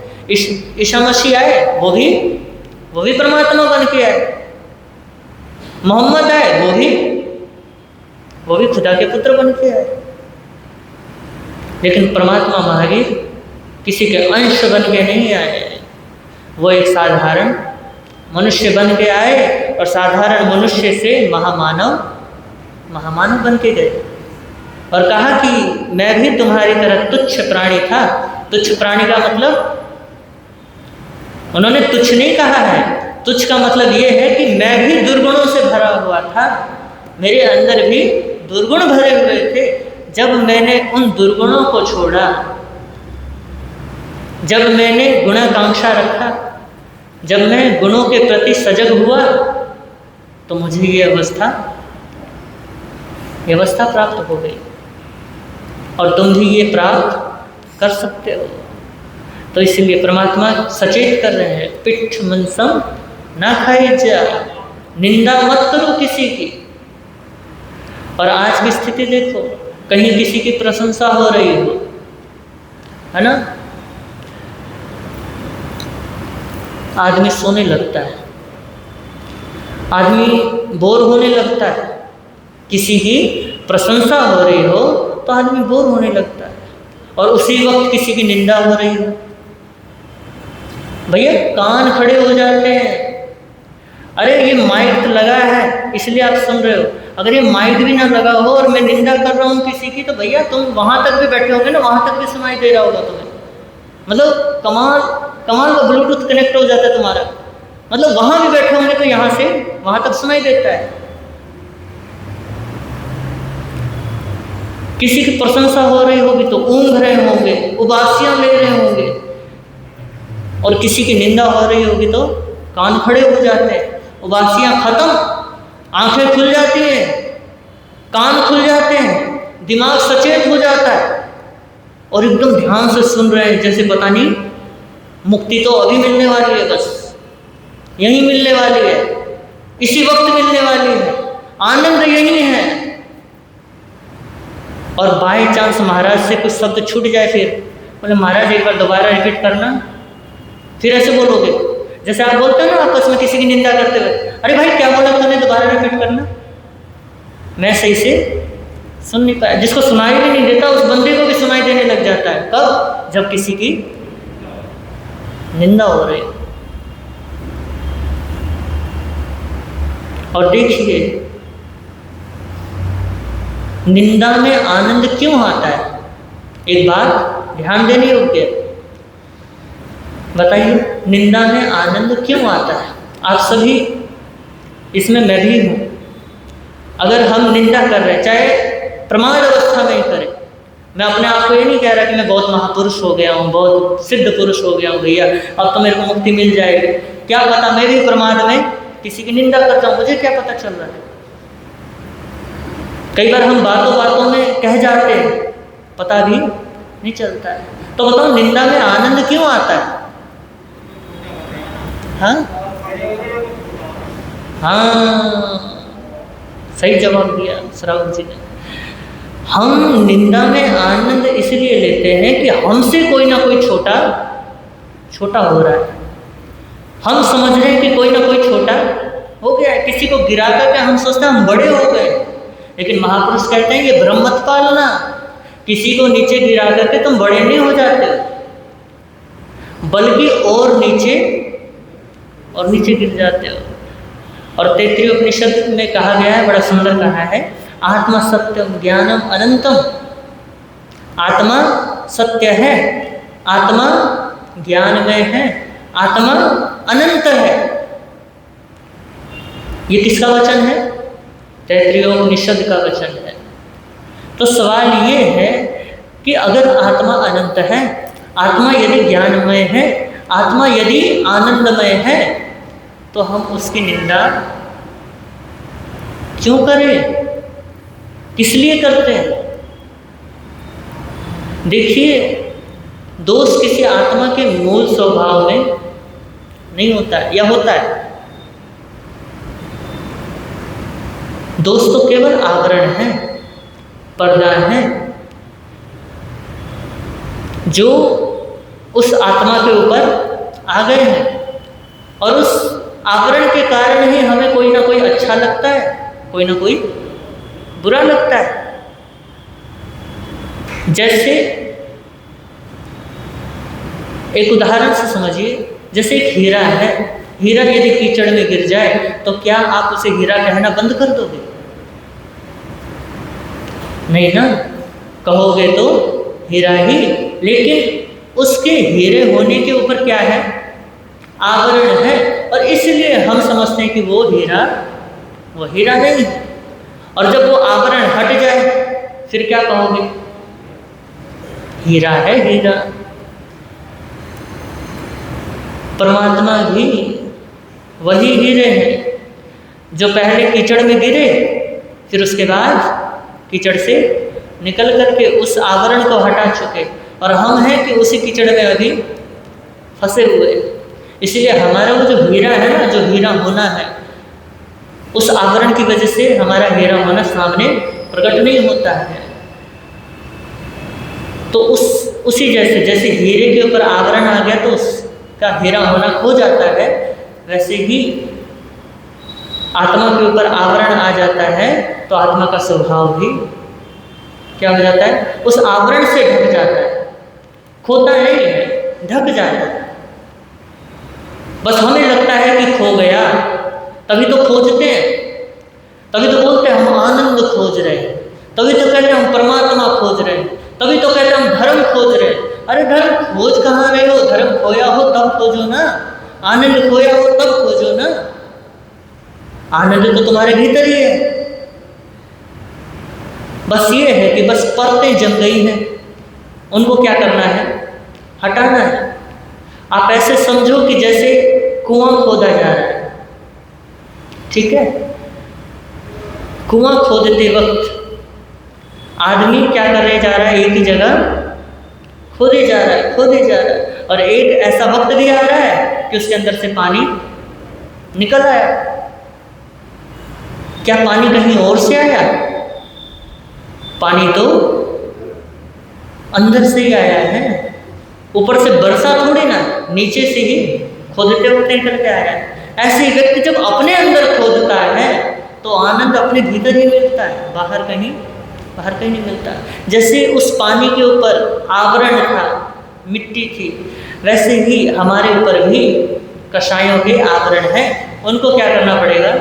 ईसा मसीह आए वो भी परमात्मा बन के आए, मोहम्मद आए वो भी खुदा के पुत्र बन के आए। लेकिन परमात्मा महावीर किसी के अंश बन के नहीं आए, वो एक साधारण मनुष्य बन के आए और साधारण मनुष्य से महामानव बन के गए और कहा कि मैं भी तुम्हारी तरह तुच्छ प्राणी था। तुच्छ प्राणी का मतलब, उन्होंने तुच्छ नहीं कहा है, तुच्छ का मतलब ये है कि मैं भी दुर्गुणों से भरा हुआ था, मेरे अंदर भी दुर्गुण भरे हुए थे। जब मैंने उन दुर्गुणों को छोड़ा, जब मैंने गुणाकांक्षा रखा, जब मैं गुणों के प्रति सजग हुआ, तो मुझे ये अवस्था प्राप्त हो गई और तुम भी ये प्राप्त कर सकते हो। तो इसलिए परमात्मा सचेत कर रहे हैं, पिठ मनसम ना खाई जा, निंदा मत करो किसी की। और आज की स्थिति देखो, कहीं किसी की प्रशंसा हो रही हो, है ना, आदमी सोने लगता है, आदमी बोर होने लगता है। किसी की प्रशंसा हो रही हो तो आदमी बोर होने लगता है, और उसी वक्त किसी की निंदा हो रही हो, भैया कान खड़े हो जाते हैं। अरे ये माइक लगा है इसलिए आप सुन रहे हो, अगर ये माइक भी ना लगा हो और मैं निंदा कर रहा हूँ किसी की, तो भैया तुम वहाँ तक भी बैठे होगे ना, वहाँ तक भी सुनाई दे रहा होगा तुम्हें। मतलब कमाल का ब्लूटूथ कनेक्ट हो जाता है तुम्हारा, मतलब वहाँ भी बैठे होंगे तो यहाँ से वहाँ तक सुनाई देता है। किसी की प्रशंसा हो रही होगी तो ऊँघ रहे होंगे, उबासियाँ ले रहे होंगे, और किसी की निंदा हो रही होगी तो कान खड़े हो जाते हैं, उबासियाँ खत्म, आंखें खुल जाती हैं, कान खुल जाते हैं, दिमाग सचेत हो जाता है और एकदम ध्यान से सुन रहे हैं, जैसे पता नहीं मुक्ति तो अभी मिलने वाली है, बस यहीं मिलने वाली है, इसी वक्त मिलने वाली है, आनंद यही है। और बाय चांस महाराज से कुछ शब्द छूट जाए, फिर बोले महाराज एक बार दोबारा रिपीट करना, फिर ऐसे बोलोगे जैसे आप बोलते हो ना आपस में किसी की निंदा करते हुए, अरे भाई क्या बोला तूने, दोबारा रिपीट करना। मैं सही से सुन नहीं पाया, जिसको सुनाई भी नहीं देता उस बंदे को भी सुनाई देने लग जाता है। कब? जब किसी की निंदा हो रही। और देखिए निंदा में आनंद क्यों आता है, एक बात ध्यान देने योग्य, बताइए निंदा में आनंद क्यों आता है। आप सभी इसमें, मैं भी हूँ, अगर हम निंदा कर रहे हैं, चाहे प्रमाद अवस्था में ही करें, मैं अपने आप को ये नहीं कह रहा कि मैं बहुत महापुरुष हो गया हूँ, बहुत सिद्ध पुरुष हो गया हूँ, भैया अब तो मेरे को मुक्ति मिल जाएगी, क्या पता मैं भी प्रमाद में किसी की निंदा करता हूँ, मुझे क्या पता चल रहा है। कई बार हम बातों बातों में कह जाते हैं, पता भी नहीं चलता है। तो बताओ निंदा में आनंद क्यों आता है? हाँ, सही जवाब दिया श्रावण जी ने। हम निंदा में आनंद इसलिए लेते हैं कि हमसे कोई ना कोई छोटा हो रहा है, हम समझ रहे हैं कि कोई ना कोई छोटा हो गया है, किसी को गिरा करके हम सोचते हैं हम बड़े हो गए। लेकिन महापुरुष कहते हैं ये भ्रम मत पालना, किसी को नीचे गिरा करके तुम बड़े नहीं हो जाते, बल्कि और नीचे गिर जाते हो। और तैत्तिरीय उपनिषद में कहा गया है, बड़ा सुंदर कहा है, आत्मा सत्यम ज्ञानम अनंतम, आत्मा सत्य है, आत्मा ज्ञानमय है, आत्मा अनंत है। ये किसका वचन है? तैत्तिरीयोपनिषद का वचन है। तो सवाल ये है कि अगर आत्मा अनंत है, आत्मा यदि ज्ञानमय है, आत्मा यदि आनंदमय है, तो हम उसकी निंदा क्यों करें? किस लिए करते हैं? देखिए, दोष किसी आत्मा के मूल स्वभाव में नहीं होता है, या होता है। दोष तो केवल आवरण है, पर्दा है, जो उस आत्मा के ऊपर आ गए हैं, और उस आवरण के कारण ही हमें कोई ना कोई अच्छा लगता है, कोई ना कोई बुरा लगता है। जैसे एक उदाहरण से समझिए, जैसे एक हीरा है, हीरा यदि कीचड़ में गिर जाए तो क्या आप उसे हीरा कहना बंद कर दोगे? नहीं ना, कहोगे तो हीरा ही। लेकिन उसके हीरे होने के ऊपर क्या है? आवरण है, और इसलिए हम समझते हैं कि वो हीरा नहीं है। और जब वो आवरण हट जाए फिर क्या कहोगे? हीरा है, हीरा। परमात्मा भी वही हीरे हैं जो पहले कीचड़ में गिरे, फिर उसके बाद कीचड़ से निकल करके उस आवरण को हटा चुके, और हम हैं कि उसी कीचड़ में अभी फंसे हुए। इसलिए हमारा वो जो हीरा है ना, जो हीरा होना है, उस आवरण की वजह से हमारा हीरा होना सामने प्रकट नहीं होता है। तो उसी जैसे हीरे के ऊपर आवरण आ गया तो उसका हीरा होना खो जाता है, वैसे ही आत्मा के ऊपर आवरण आ जाता है तो आत्मा का स्वभाव भी क्या हो जाता है? उस आवरण से ढक जाता है। खोता नहीं है, ढक जाता है। बस हमें लगता है कि खो गया, तभी तो खोजते हैं, तभी तो बोलते हैं हम आनंद खोज रहे हैं, तभी तो कहते हैं हम परमात्मा खोज रहे हैं, तभी तो कहते हैं हम धर्म खोज रहे हैं। अरे धर्म खोज कहाँ रहे हो? धर्म खोया हो तब खोजो ना, आनंद खोया हो तब खोजो ना। आनंद तो तुम्हारे भीतर ही है। बस ये है कि बस परतें जम गई हैं, उनको क्या करना है? हटाना है। आप ऐसे समझो कि जैसे कुआं खोदा जा रहा है, ठीक है? कुआं खोदते वक्त आदमी क्या करने जा रहा है? एक ही जगह खोदे जा रहा है, और एक ऐसा वक्त भी आ रहा है कि उसके अंदर से पानी निकल आया। क्या पानी कहीं और से आया? पानी तो अंदर से ही आया है, ऊपर से बरसा थोड़ी ना, नीचे से ही खोदते वक्त निकल के आया है। ऐसे ही व्यक्ति जब अपने अंदर खोदता है तो आनंद अपने भीतर ही मिलता है, बाहर कहीं नहीं मिलता। जैसे उस पानी के ऊपर आवरण था, मिट्टी थी, वैसे ही हमारे ऊपर भी कषायों के आवरण हैं। उनको क्या करना पड़ेगा?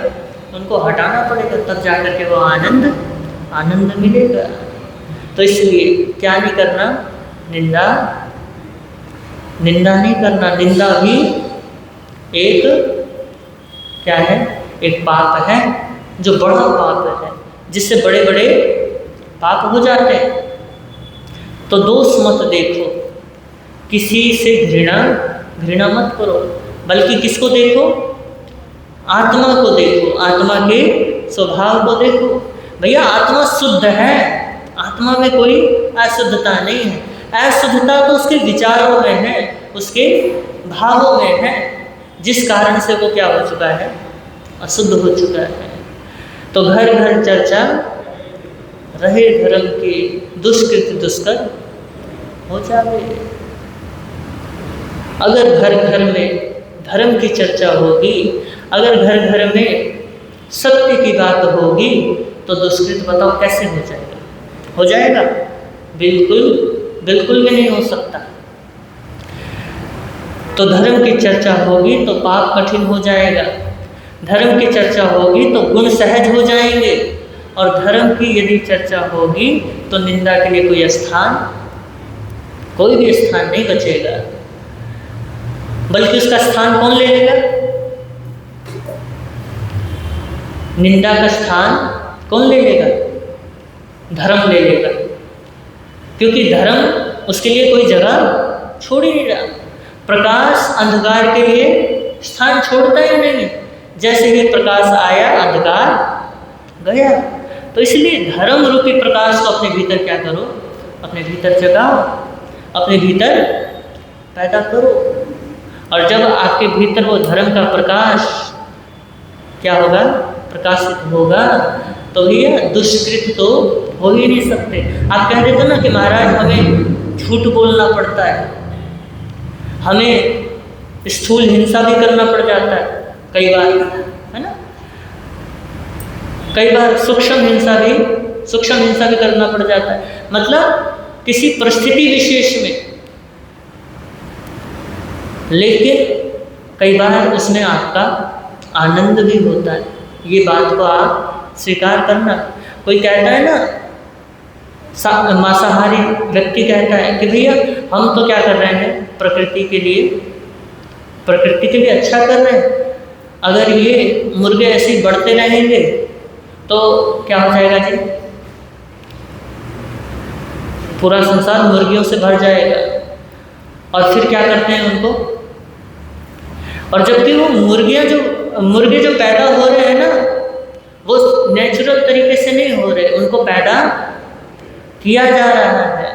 उनको हटाना पड़ेगा, तब जाकर के वो आनंद मिलेगा। तो इसलिए क्या नहीं करना? निंदा नहीं करना। निंदा भी एक क्या है? एक पाप है, जो बड़ा पाप है, जिससे बड़े बड़े पाप हो जाते हैं। तो दोष मत देखो, किसी से घृणा मत करो, बल्कि किसको देखो? आत्मा को देखो, आत्मा के स्वभाव को देखो। भैया आत्मा शुद्ध है, आत्मा में कोई अशुद्धता नहीं है। अशुद्धता तो उसके विचारों में है, उसके भावों में है, जिस कारण से वो क्या हो चुका है? अशुद्ध हो चुका है। तो घर घर चर्चा रहे धर्म की, दुष्कृत दुष्कर हो जावे। अगर घर घर में धर्म की चर्चा होगी, अगर घर घर में सत्य की बात होगी, तो दुष्कृत बताओ कैसे हो जाएगा? हो जाएगा? बिल्कुल भी नहीं हो सकता। तो धर्म की चर्चा होगी तो पाप कठिन हो जाएगा, धर्म की चर्चा होगी तो गुण सहज हो जाएंगे, और धर्म की यदि चर्चा होगी तो निंदा के लिए कोई स्थान कोई भी स्थान नहीं बचेगा, बल्कि उसका स्थान कौन ले लेगा? निंदा का स्थान कौन ले लेगा? धर्म ले लेगा, क्योंकि धर्म उसके लिए कोई जगह छोड़ ही नहीं रहा। प्रकाश अंधकार के लिए स्थान छोड़ता ही नहीं, जैसे ही प्रकाश आया अंधकार गया। तो इसलिए धर्म रूपी प्रकाश को अपने भीतर क्या करो? अपने भीतर जगाओ, अपने भीतर पैदा करो। और जब आपके भीतर वो धर्म का प्रकाश क्या होगा? प्रकाशित होगा, तो ये दुष्कृत तो हो ही नहीं सकते। आप कह देते ना कि महाराज हमें झूठ बोलना पड़ता है, हमें स्थूल हिंसा भी करना पड़ जाता है कई बार, है ना? कई बार सूक्ष्म हिंसा भी करना पड़ जाता है। मतलब किसी परिस्थिति विशेष में, लेकिन कई बार उसमें आपका आनंद भी होता है। ये बात को आप स्वीकार करना। कोई कहता है ना, मांसाहारी व्यक्ति कहता है कि भैया हम तो क्या कर रहे हैं, प्रकृति के लिए अच्छा कर रहे हैं। अगर ये मुर्गे ऐसे ही बढ़ते रहेंगे तो क्या हो जाएगा जी? पूरा संसार मुर्गियों से भर जाएगा। और फिर क्या करते हैं उनको? और जबकि वो मुर्गे जो पैदा हो रहे हैं ना, वो नेचुरल तरीके से नहीं हो रहे, उनको पैदा किया जा रहा है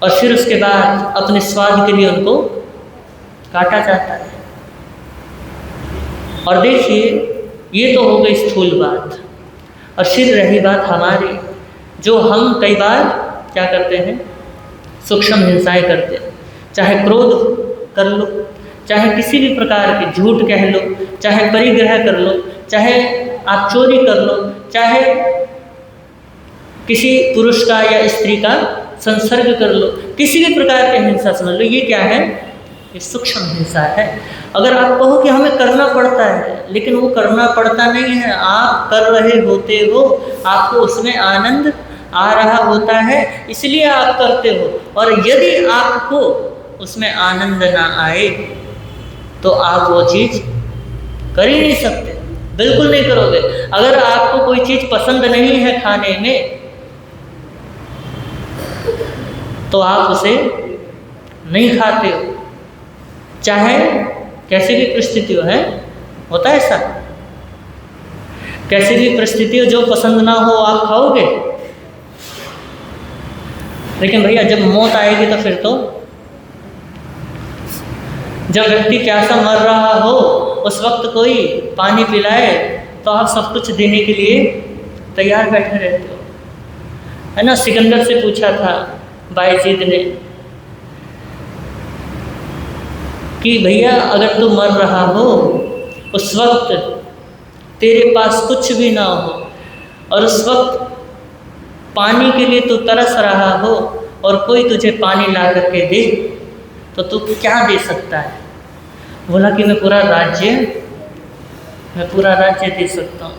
और फिर उसके बाद अपने स्वाद के लिए उनको काटा जाता है। और देखिए, ये तो हो गई स्थूल बात। और फिर रही बात हमारी, जो हम कई बार क्या करते हैं? सूक्ष्म हिंसाएं करते हैं। चाहे क्रोध कर लो, चाहे किसी भी प्रकार के झूठ कह लो, चाहे परिग्रह कर लो, चाहे आप चोरी कर लो, चाहे किसी पुरुष का या स्त्री का संसर्ग कर लो, किसी भी प्रकार की हिंसा समझ लो, ये क्या है? ये सूक्ष्म हिंसा है। अगर आप कहो कि हमें करना पड़ता है, लेकिन वो करना पड़ता नहीं है, आप कर रहे होते हो, आपको उसमें आनंद आ रहा होता है, इसलिए आप करते हो। और यदि आपको उसमें आनंद ना आए तो आप वो चीज़ कर ही नहीं सकते, बिल्कुल नहीं करोगे। अगर आपको कोई चीज़ पसंद नहीं है खाने में, तो आप उसे नहीं खाते हो, चाहे कैसी भी परिस्थिति हो। है होता है ऐसा? कैसी भी परिस्थिति हो, जो पसंद ना हो आप खाओगे। लेकिन भैया जब मौत आएगी तो फिर तो, जब व्यक्ति प्यासा मर रहा हो, उस वक्त कोई पानी पिलाए तो आप सब कुछ देने के लिए तैयार बैठे रहते हो, है ना? सिकंदर से पूछा था बायजीद ने कि भैया अगर तू मर रहा हो, उस वक्त तेरे पास कुछ भी ना हो, और उस वक्त पानी के लिए तू तरस रहा हो और कोई तुझे पानी ला करके दे, तो तू क्या दे सकता है? बोला कि मैं पूरा राज्य दे सकता हूँ।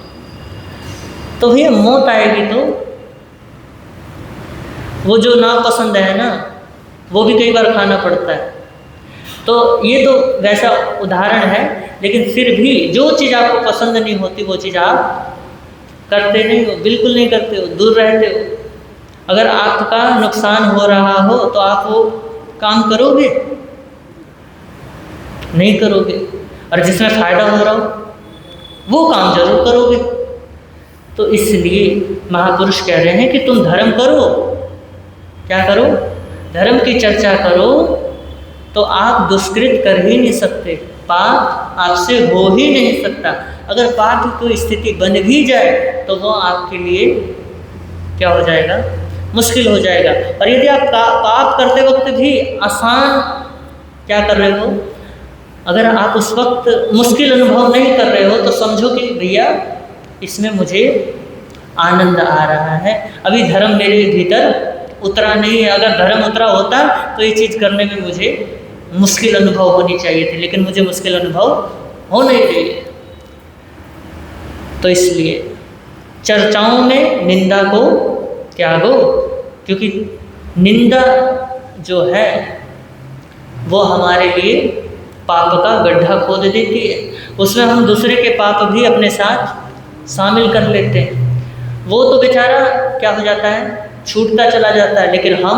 तो भैया मौत आएगी तो वो जो नापसंद है ना, वो भी कई बार खाना पड़ता है। तो ये तो वैसा उदाहरण है, लेकिन फिर भी जो चीज़ आपको पसंद नहीं होती वो चीज़ आप करते नहीं हो, बिल्कुल नहीं करते हो, दूर रहते हो। अगर आपका नुकसान हो रहा हो तो आप वो काम करोगे? नहीं करोगे। और जिसमें फ़ायदा हो रहा हो वो काम जरूर करोगे। तो इसलिए महापुरुष कह रहे हैं कि तुम धर्म करो। क्या करो? धर्म की चर्चा करो, तो आप दुष्कृत कर ही नहीं सकते, पाप आपसे हो ही नहीं सकता। अगर पाप की कोई स्थिति बन भी जाए तो वो आपके लिए क्या हो जाएगा? मुश्किल हो जाएगा। और यदि आप पाप करते वक्त भी आसान क्या कर रहे हो, अगर आप उस वक्त मुश्किल अनुभव नहीं कर रहे हो, तो समझो कि भैया इसमें मुझे आनंद आ रहा है, अभी धर्म मेरे भीतर उतरा नहीं है। अगर धर्म उतरा होता तो ये चीज़ करने में मुझे मुश्किल अनुभव होनी चाहिए थी, लेकिन मुझे मुश्किल अनुभव हो नहीं रही है। तो इसलिए चर्चाओं में निंदा को त्यागो, क्योंकि निंदा जो है वो हमारे लिए पाप का गड्ढा खोद देती है। उसमें हम दूसरे के पाप भी अपने साथ शामिल कर लेते हैं। वो तो बेचारा क्या हो जाता है, छूटता चला जाता है, लेकिन हम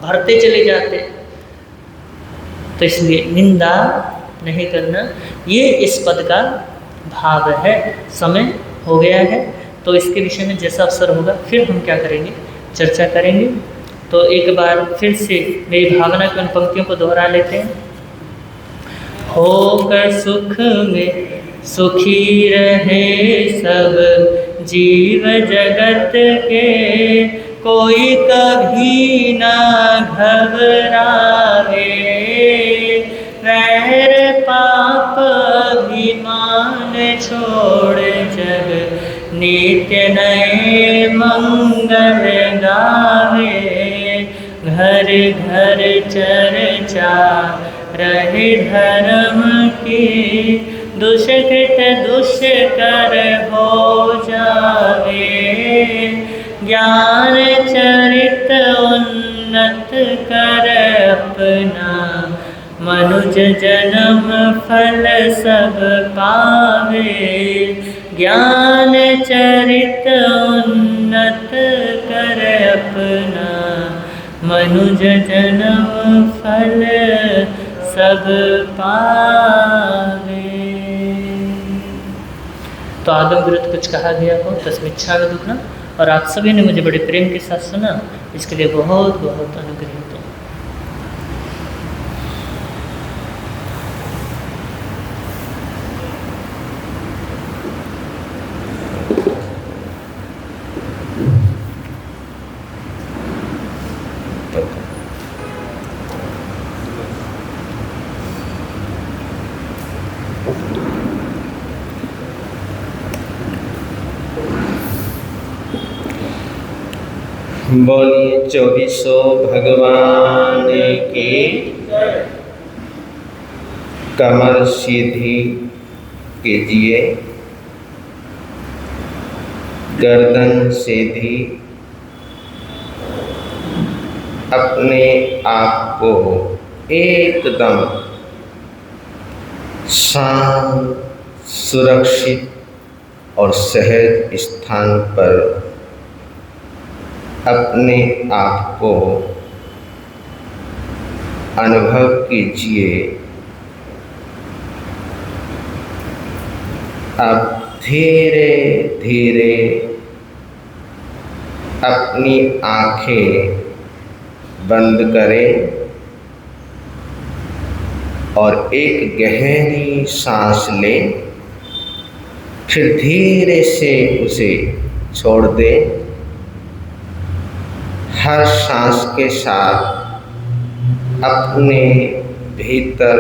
भरते चले जाते हैं। तो इसलिए निंदा नहीं करना, ये इस पद का भाव है। समय हो गया है, तो इसके विषय में जैसा अवसर होगा फिर हम क्या करेंगे, चर्चा करेंगे। तो एक बार फिर से मेरी भावना की उन पंक्तियों को दोहरा लेते हैं। होकर सुख में सुखी रहे सब जीव जगत के, कोई कभी ना घबरावे। वैर पाप अभिमान छोड़ जग नित्य नए मंगल गावे। घर घर चर्चा रहे धर्म की, दुष्कृत दुष्कर हो जावे। ज्ञान चरित उन्नत कर अपना, मनुज जन्म फल सब पावे। ज्ञान चरित उन्नत कर अपना, मनुज जन्म फल सब पावे। तो आगम विरुद्ध कुछ कहा गया हो तस्मिच्छा दुखना, और आप सभी ने मुझे बड़े प्रेम के साथ सुना, इसके लिए बहुत बहुत अनुग्रहित हूँ। बोलिए 2400 भगवान की। कमर सीधी कीजिए, गर्दन सीधी, अपने आप को एकदम शांत, सुरक्षित और सहज स्थान पर अपने आप को अनुभव कीजिए। अब धीरे धीरे अपनी आंखें बंद करें और एक गहरी सांस लें, फिर धीरे से उसे छोड़ दें। हर सांस के साथ अपने भीतर,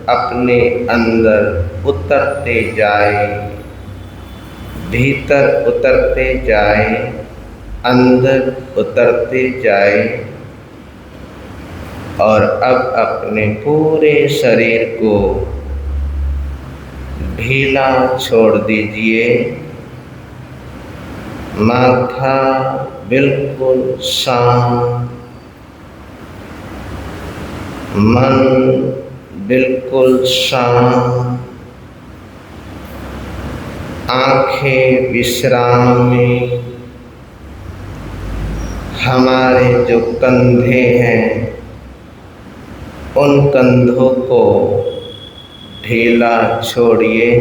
अपने अंदर उतरते जाए, भीतर उतरते जाए, अंदर उतरते जाए। और अब अपने पूरे शरीर को ढीला छोड़ दीजिए। माथा बिल्कुल शांत, मन बिल्कुल शांत, आंखें विश्राम में। हमारे जो कंधे हैं उन कंधों को ढीला छोड़िए।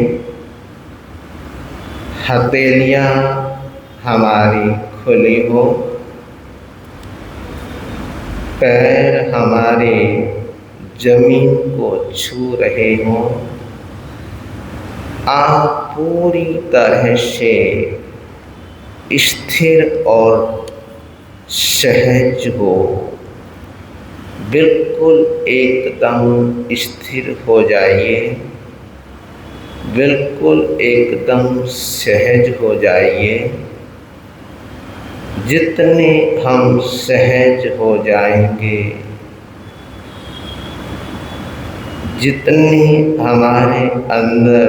हथेलियाँ हमारी खुली हो, पैर हमारे जमीन को छू रहे हों। आप पूरी तरह से स्थिर और सहज हो, बिल्कुल एकदम स्थिर हो जाइए, बिल्कुल एकदम सहज हो जाइए। जितने हम सहज हो जाएंगे, जितनी हमारे अंदर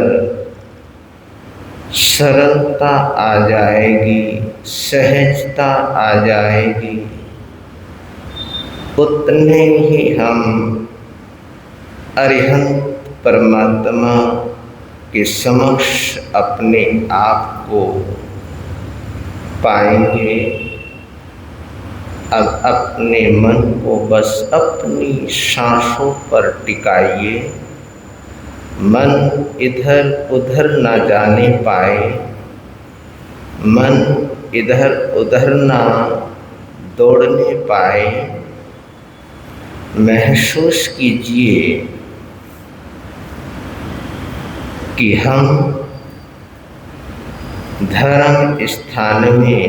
सरलता आ जाएगी, सहजता आ जाएगी, उतने ही हम अरिहंत परमात्मा के समक्ष अपने आप को पाएंगे। अब अपने मन को बस अपनी सांसों पर टिकाइए, मन इधर उधर ना जाने पाए, मन इधर उधर ना दौड़ने पाए। महसूस कीजिए कि हम धर्म स्थान में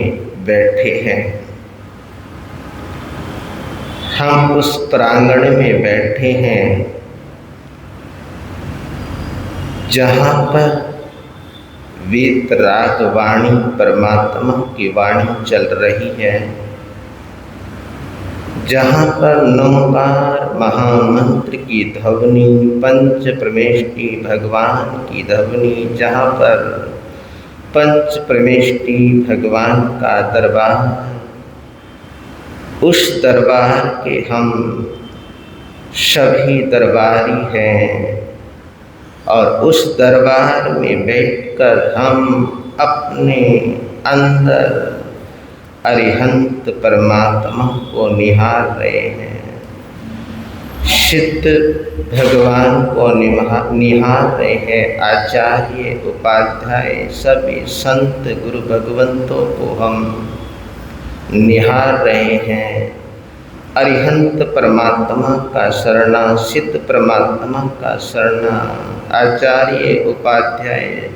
बैठे हैं, हम उस प्रांगण में बैठे हैं जहाँ पर वेद वाणी परमात्मा की वाणी चल रही है, जहाँ पर नमकार महामंत्र की ध्वनि, पंच प्रमेष्टि भगवान की ध्वनि, जहाँ पर पंच प्रमेष्टि भगवान का दरबार, उस दरबार के हम सभी दरबारी हैं और उस दरबार में बैठकर हम अपने अंदर अरिहंत परमात्मा को निहार रहे हैं, सिद्ध भगवान को निहार रहे हैं। आचार्य उपाध्याय सभी संत गुरु भगवंतों को हम निहार रहे हैं। अरिहंत परमात्मा का शरणा, सिद्ध परमात्मा का शरणा, आचार्य उपाध्याय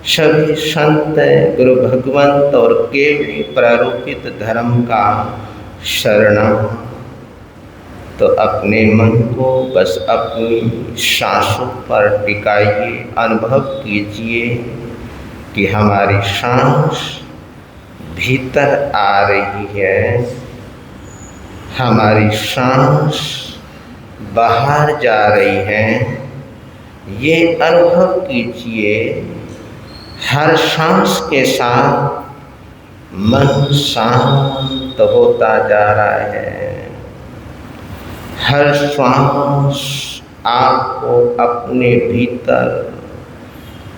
सभी संत गुरु भगवंत और केवल प्रारूपित धर्म का शरणा। तो अपने मन को बस अपनी सांसों पर टिकाइए, अनुभव कीजिए कि हमारी सांस भीतर आ रही है, हमारी सांस बाहर जा रही है। ये अनुभव कीजिए, हर सांस के साथ मन शांत होता जा रहा है, हर श्वास आपको अपने भीतर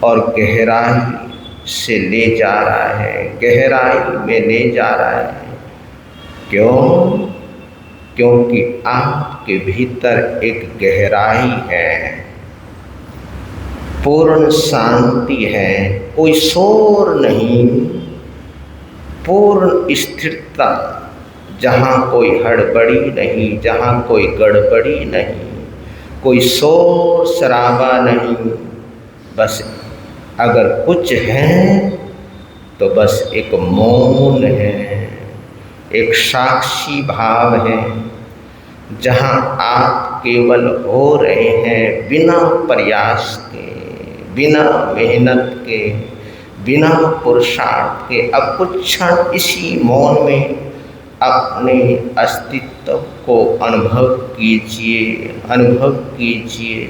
और गहराई से ले जा रहा है, गहराई में ले जा रहा है। क्यों? क्योंकि आपके भीतर एक गहराई है, पूर्ण शांति है, कोई शोर नहीं, पूर्ण स्थिरता, जहाँ कोई हड़बड़ी नहीं, जहाँ कोई गड़बड़ी नहीं, कोई शोर शराबा नहीं। बस अगर कुछ है तो बस एक मौन है, एक साक्षी भाव है, जहाँ आप केवल हो रहे हैं बिना प्रयास के, बिना मेहनत के, बिना पुरुषार्थ के। अब कुछ क्षण इसी मौन में अपने अस्तित्व को अनुभव कीजिए, अनुभव कीजिए,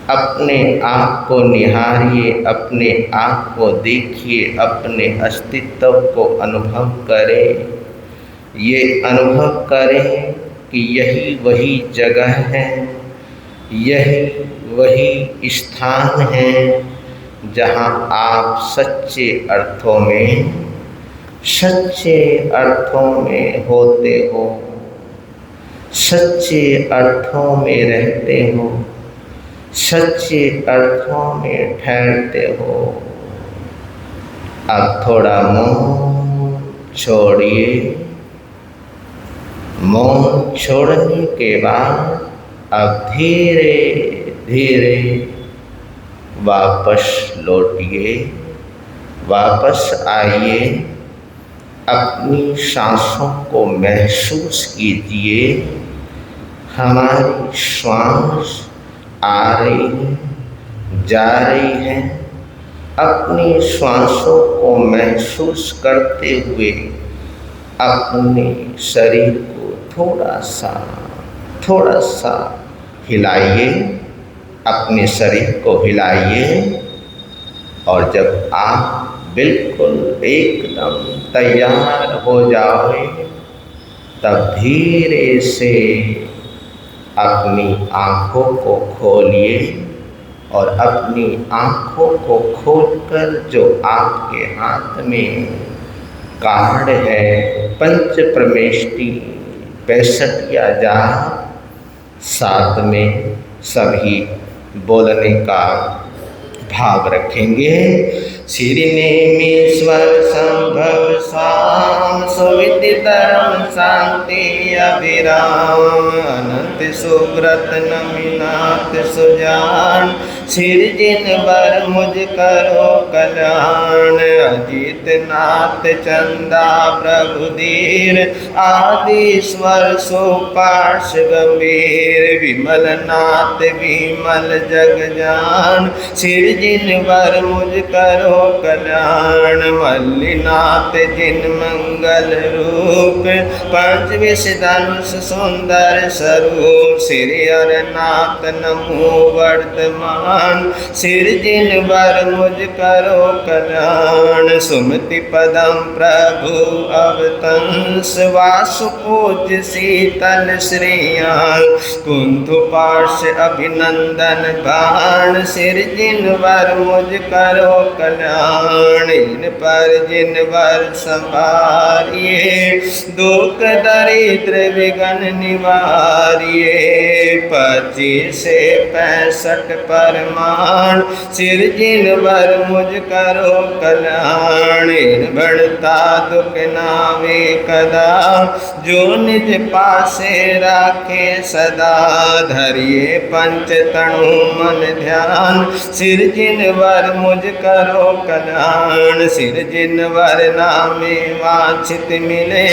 अपने आप को निहारिए, अपने आप को देखिए, अपने अस्तित्व को अनुभव करें। ये अनुभव करें कि यही वही जगह है, यही वही स्थान है जहाँ आप सच्चे अर्थों में होते हो, सच्चे अर्थों में रहते हो, सच्चे अर्थों में ठहरते हो। अब थोड़ा मौन छोड़िए, मौन छोड़ने के बाद अब धीरे धीरे वापस लौटिए, वापस आइए, अपनी सांसों को महसूस कीजिए। हमारी श्वास आ रही है, जा रही है। अपनी श्वासों को महसूस करते हुए अपने शरीर को थोड़ा सा हिलाइए, अपने शरीर को हिलाइए। और जब आप बिल्कुल एकदम तैयार हो जाओ तब धीरे से अपनी आँखों को खोलिए और अपनी आँखों को खोलकर जो आपके हाथ में कार्ड है पंच प्रमेष्टि 65 जाप, साथ में सभी बोलने का भाव रखेंगे। श्री नेमीश्वर संभव स्वाम सुविधि धर्म शांति अभिराम अनंत सुव्रत नमिनाथ सुजान सिर जिन बर मुझ करो कल्याण अजित नाथ चंदा प्रभु धीर आदिश्वर सुपार्श गंभीर विमल नाथ विमल जग जान सिर जिन बर मुझ करो कल्याण मल्लिनाथ जिन मंगल रूप पंच विष धनुष सुंदर स्वरूप श्री हरनाथ नमो वर्तमान सिर जिन बर मुझ करो कल्याण सुमति पदम प्रभु अवतंस वासु पूज्य शीतल श्रेयान कुंतु पार्श अभिनंदन बाण सिर जिन बर मुझ करो कल्याण इन पर जिन वर संभारिए दुख दरिद्र विघ्न निवारिए 25 से 65 परमाण सिर जिन वर मुझ करो कल्याण इन बढ़ता दुख नावे कदा जो निज पासे राखे सदा धरिए पंच तनु मन ध्यान सिर जिन वर मुझ करो कल्याण सिर जिन वर नामे वांछित मिले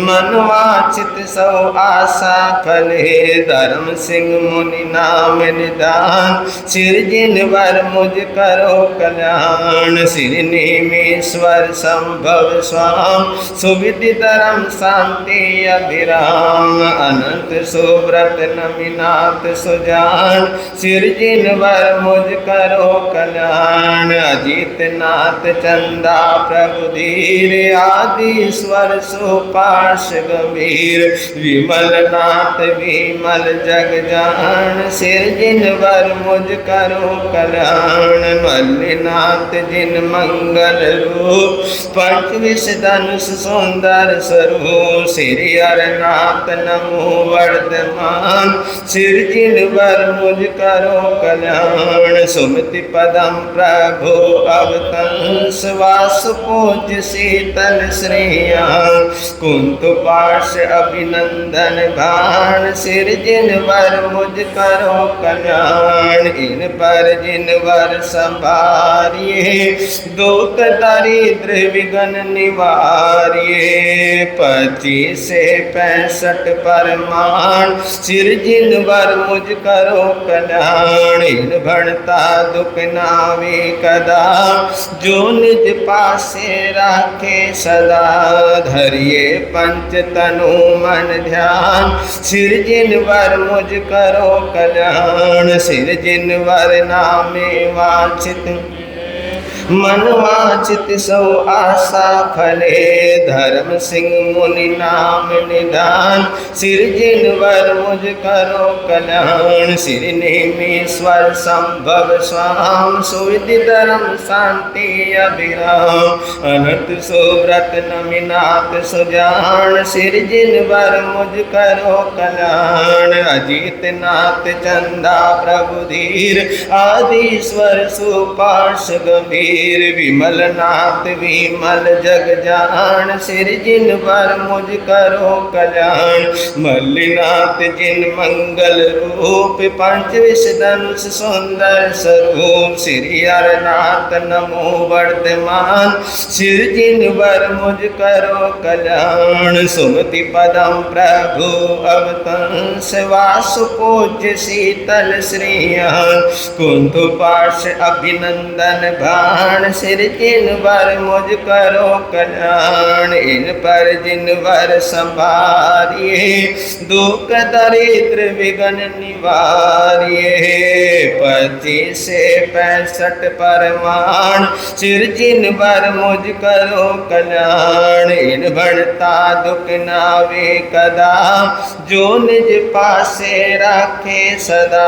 मन वांछित सौ आशा फले धर्म सिंह मुनि नाम निदान सिर जिन वर मुझ करो कल्याण सिर नेमीश्वर संभव स्वाम सुविधि धर्म शांति अभिराम अनंत सुव्रत नमिनाथ सुजान सिर जिन वर मुझ करो कल्याण अजित नाथ चंदा प्रभु धीर आदिश्वर सुपार्श गंभीर विमल नाथ विमल जग जान सिर जिन वर मुझ करो कल्याण मल्लिनाथ जिन मंगल रूप पंच विष धनुष सुंदर स्वरूप श्री हरनाथ नमो वर्धमान सिर जिन वर मुझ करो कल्याण सुमति पदम प्रभु अवतंस वासु पूज्य शीतल श्रेयान कुंतु पार्श अभिनंदन भान सिर जिन वर मुझ करो कल्याण इन पर जिन वर संभारिए दुख दरिद्र विघ्न निवारिए 25 से 65 परमाण सिर जिन वर मुझ करो कल्याण इन बढ़ता दुख नावे कदा जो निज पासे राखे सदा धरिए पंच तनु मन ध्यान सिर जिन वर मुझ करो कल्याण सिर जिन वर नामे वांछित मन वांछित सौ आशा फले धर्म सिंह मुनि नाम निदान सिर जिन वर मुझ करो कल्याण सिर नेमीश्वर संभव स्वाम सुविधि धर्म शांति अभिराम अनंत सुव्रत नमिनाथ सुजान सिर जिन वर मुझ करो कल्याण अजित नाथ चंदा प्रभु धीर आदिश्वर सुपार्श गंभीर विमल नाथ विमल जग जान सिर जिन वर मुझ करो कल्याण मल्लिनाथ जिन मंगल रूप पंच विष धनुष सुंदर स्वरूप श्री हरनाथ नमो वर्धमान सिर जिन वर मुझ करो कल्याण सुमति पदम प्रभु अवतंस वासु पूज्य शीतल श्रेयान कुंतु पार्श अभिनंदन भान कल्याण सिर जिन वर मुझ करो कल्याण इन पर जिन वर संभारिए दुख दरिद्र विघ्न निवारिए 25 से 65 परमाण सिर जिन वर मुझ करो कल्याण इन बढ़ता दुख नावे कदा जो निज पासे राखे सदा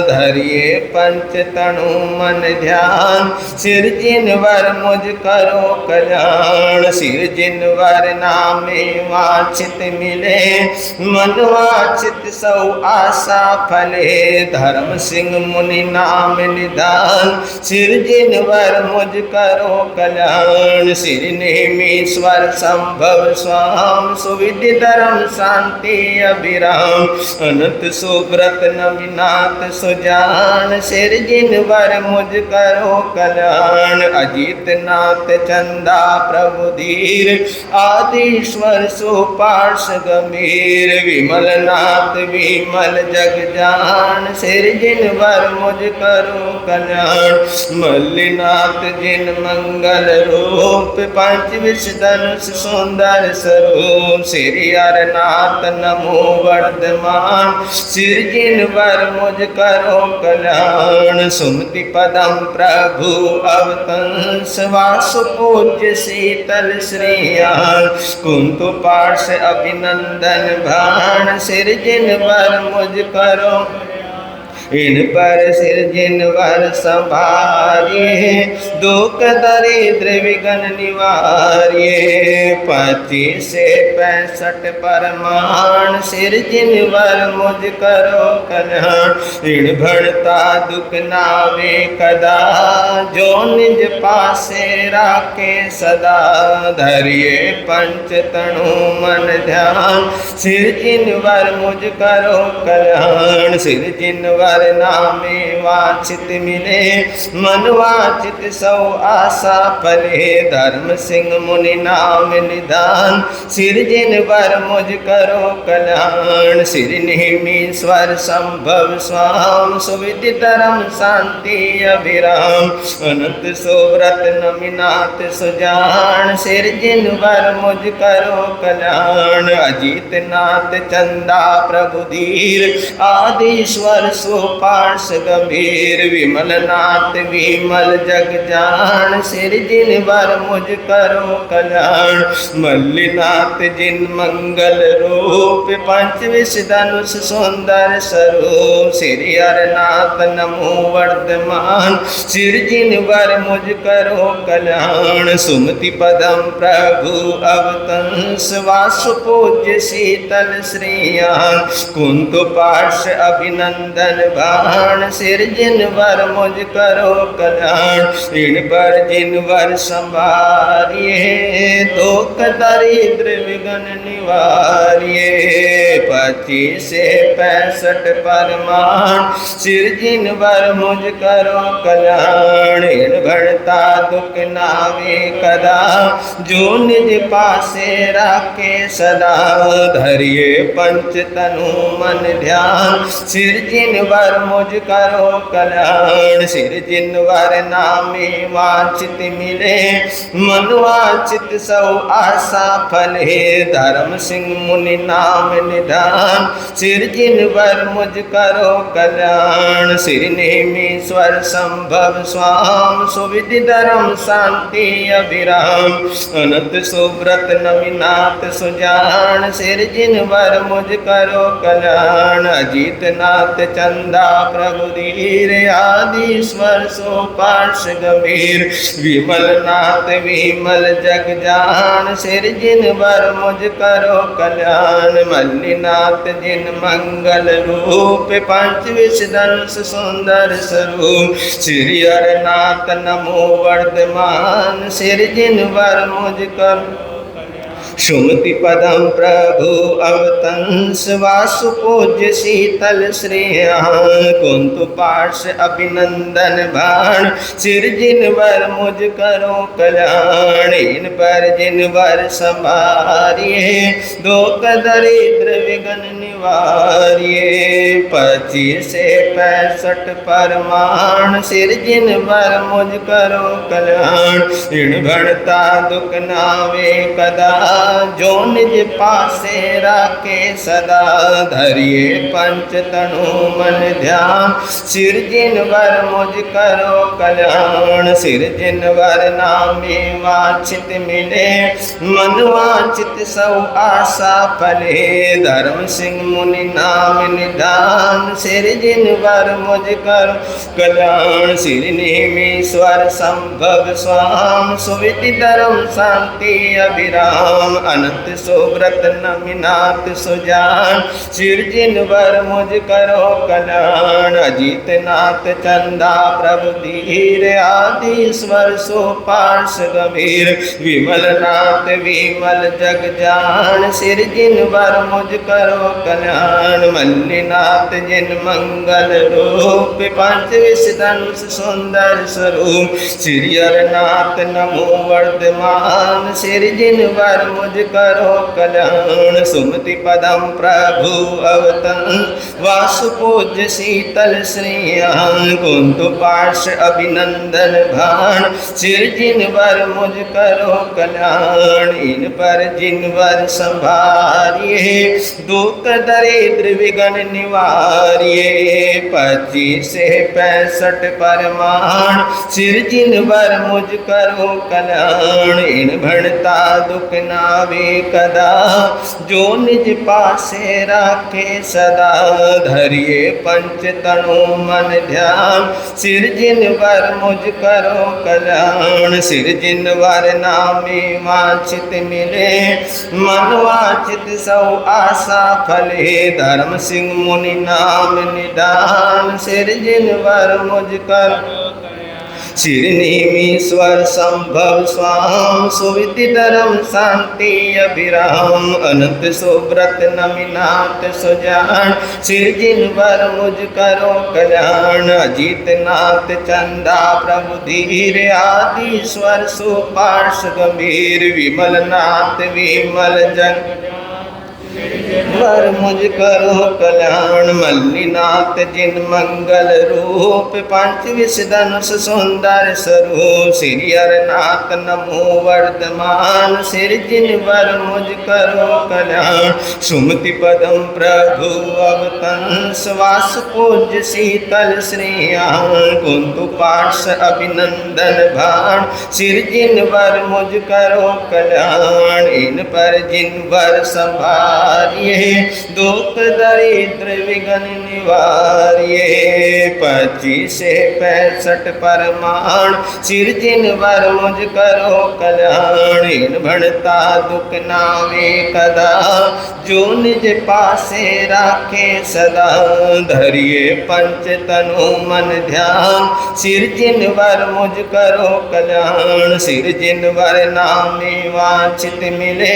धरिए पंच तनु मन ध्यान सिर जिन वर मुझ करो कल्याण सिर जिन वर नामे वांछित मिले मन वांछित सौ आशा फले धर्म सिंह मुनि नाम निदान सिर जिन वर मुझ करो कल्याण सिर नेमीश्वर संभव स्वाम सुविधि धर्म शांति अभिराम अनंत सुव्रत नविनाथ सुजान सिर जिन वर मुझ करो कल्याण अजीत नाथ चंदा प्रभु धीर आदिश्वर सुपार्श गंभीर विमल नाथ विमल जग जान सिर जिन वर मुझ करो कल्याण मल्लिनाथ जिन मंगल रूप पंच विष धनुष सुंदर स्वरूप श्री हरनाथ नमो वर्धमान सिर जिन वर मुझ करो कल्याण सुमति पदम प्रभु अवतंस वासु पूज्य शीतल श्रेयान कुंतु पार्श अभिनंदन भान सिर जिन वर मुझ करो इन पर सिर जिन वर संभारिए दुख दरिद्र विघ्न निवारिए 25 से 65 परमाण सिर जिन वर मुझ करो कल्याण इन भड़ता दुख नावे कदा जो निज पासे राखे सदा धरिए पंच तनु मन ध्यान सिर जिन वर मुझ करो कल्याण सिर जिन वर नामे वांछित मिले मन वांछित सौ आशा फले धर्म सिंह मुनि नाम निदान सिर जिन वर मुझ करो कल्याण सिर नेमीश्वर संभव स्वाम सुविधि धर्म शांति अभिराम अनंत सुव्रत नमिनाथ सुजान सिर जिन वर मुझ करो कल्याण अजीत नाथ चंदा प्रभु धीर आदिश्वर पार्श गंभीर विमल नाथ विमल जग जान सिर जिन वर मुझ करो कल्याण मल्लिनाथ जिन मंगल रूप पंच विष धनुष सुंदर स्वरूप श्री हरनाथ नमो वर्धमान सिर जिन वर मुझ करो कल्याण सुमति पदम प्रभु अवतंस वासु पूज्य शीतल श्रेयान कुंतु पार्श अभिनंदन भान सिर जिन वर मुझ करो कल्याण इन पर जिन वर संभारिए दुख दरिद्र विघ्न निवारिए 25 से 65 परमाण सिर जिन वर मुझ करो कल्याण इन भड़ता दुख नावे कदा जो निज पासे राखे सदा धरिए पंच तनु मन ध्यान सिर जिन वर मुझ करो कल्याण सिर जिन वर नामे वांछित मिले मन वांछित सौ आशा फले धर्म सिंह मुनि नाम निदान सिर जिन वर मुझ करो कल्याण सिर नेमीश्वर संभव स्वाम सुविधि धर्म शांति अभिराम अनंत सुव्रत नमिनाथ सुजान सिर जिन वर मुझ करो कल्याण अजीत नाथ चंदा प्रभु धीर आदिश्वर सोपार्श गंभीर विमल नाथ विमल जग जान सिर जिन वर मुझ करो कल्याण मल्लिनाथ जिन मंगल रूप पंच विष धनुष सुंदर स्वरूप श्री हरनाथ नमो वर्धमान सिर जिन वर मुझ करो सुमति पदम प्रभु अवतंस वासु पूज्य शीतल श्रेयान कुंतु पार्श अभिनंदन भान सिर जिन वर मुझ करो कल्याण इन पर जिन वर संभारिए दुख दरिद्र विघ्न निवारिए 25 से 65 परमाण सिर जिन वर मुझ करो कल्याण। इन भणता दुख नावे कदा जो निज पासे राखे सदा। धरिए पंच तनु मन ध्यान सिर जिन वर मुझ करो कल्याण। सिर जिन वर नामे वांछित मिले मन वांछित सब आशा फले। धर्म सिंह मुनि नाम निधान सिर जिन वर मुझ करो कल्याण। सिर नेमीश्वर संभव स्वाम सुविधि धर्म शांति अभिराम। अनंत सुव्रत नमिनाथ सुजान सिर जिन वर मुझ करो कल्याण। अजित नाथ चंदा प्रभु धीर आदिश्वर सो पार्श गंभीर। विमल नाथ विमल जग जान सिर जिन वर मुझ करो कल्याण। मल्लिनाथ जिन मंगल रूप पंच विषधनुष सुंदर स्वरूप। श्री हरनाथ नमो वर्धमान सिर जिन वर मुझ करो कल्याण। सुमति पदम प्रभु अवतन वासु पूज्य शीतल श्रीयान। कुंतु पार्श अभिनंदन भान सिर जिन वर मुझ करो कल्याण। इन पर जिन वर संभारिए दुख दरिद्र विघ्न निवारिए। 25 से 65 परमाण सिर जिन वर मुझ करो कल्याण। इन भणता दुख नावे कदा जो निज पासे राखे सदा। धरिए पंच तनु मन ध्यान सिर जिन वर मुझ करो कल्याण। सिर जिन वर नामे वांछित मिले मन वांछित सब आशा फले। धर्म सिंह मुनि नाम निदान सिर जिन वर मुझ करो सिर नेमीश्वर संभव स्वाम सुविधि धर्म शांति अभिराम। अनंत सुव्रत नमिनाथ सुजान सिर जिन वर मुझ करो कल्याण। अजित नाथ चंदा प्रभु धीर आदिश्वर सुपार्श गंभीर। विमल नाथ विमल जग वर मुझ करो कल्याण। मल्लिनाथ जिन मंगल रूप पंच विषधनुष सुंदर स्वरूप। श्री हरनाथ नमो वर्धमान सिर जिन वर मुझ करो कल्याण। सुमति पदम प्रभु अवतंस वास पूज्य शीतल श्रीयान। कुंतु पार्श अभिनंदन भान सिर जिन वर मुझ करो कल्याण। इन पर जिन वर संभारिए दुख दरिद्र विघ्न निवारिए। 25 से 65 परमाण सिर जिन वर मुझ करो कल्याण। इन भणता दुख नावे कदा जो निज पासे राखे सदा। धरिए पंच तनु मन ध्यान सिर जिन वर मुझ करो कल्याण। सिर जिन वर नामे वांछित मिले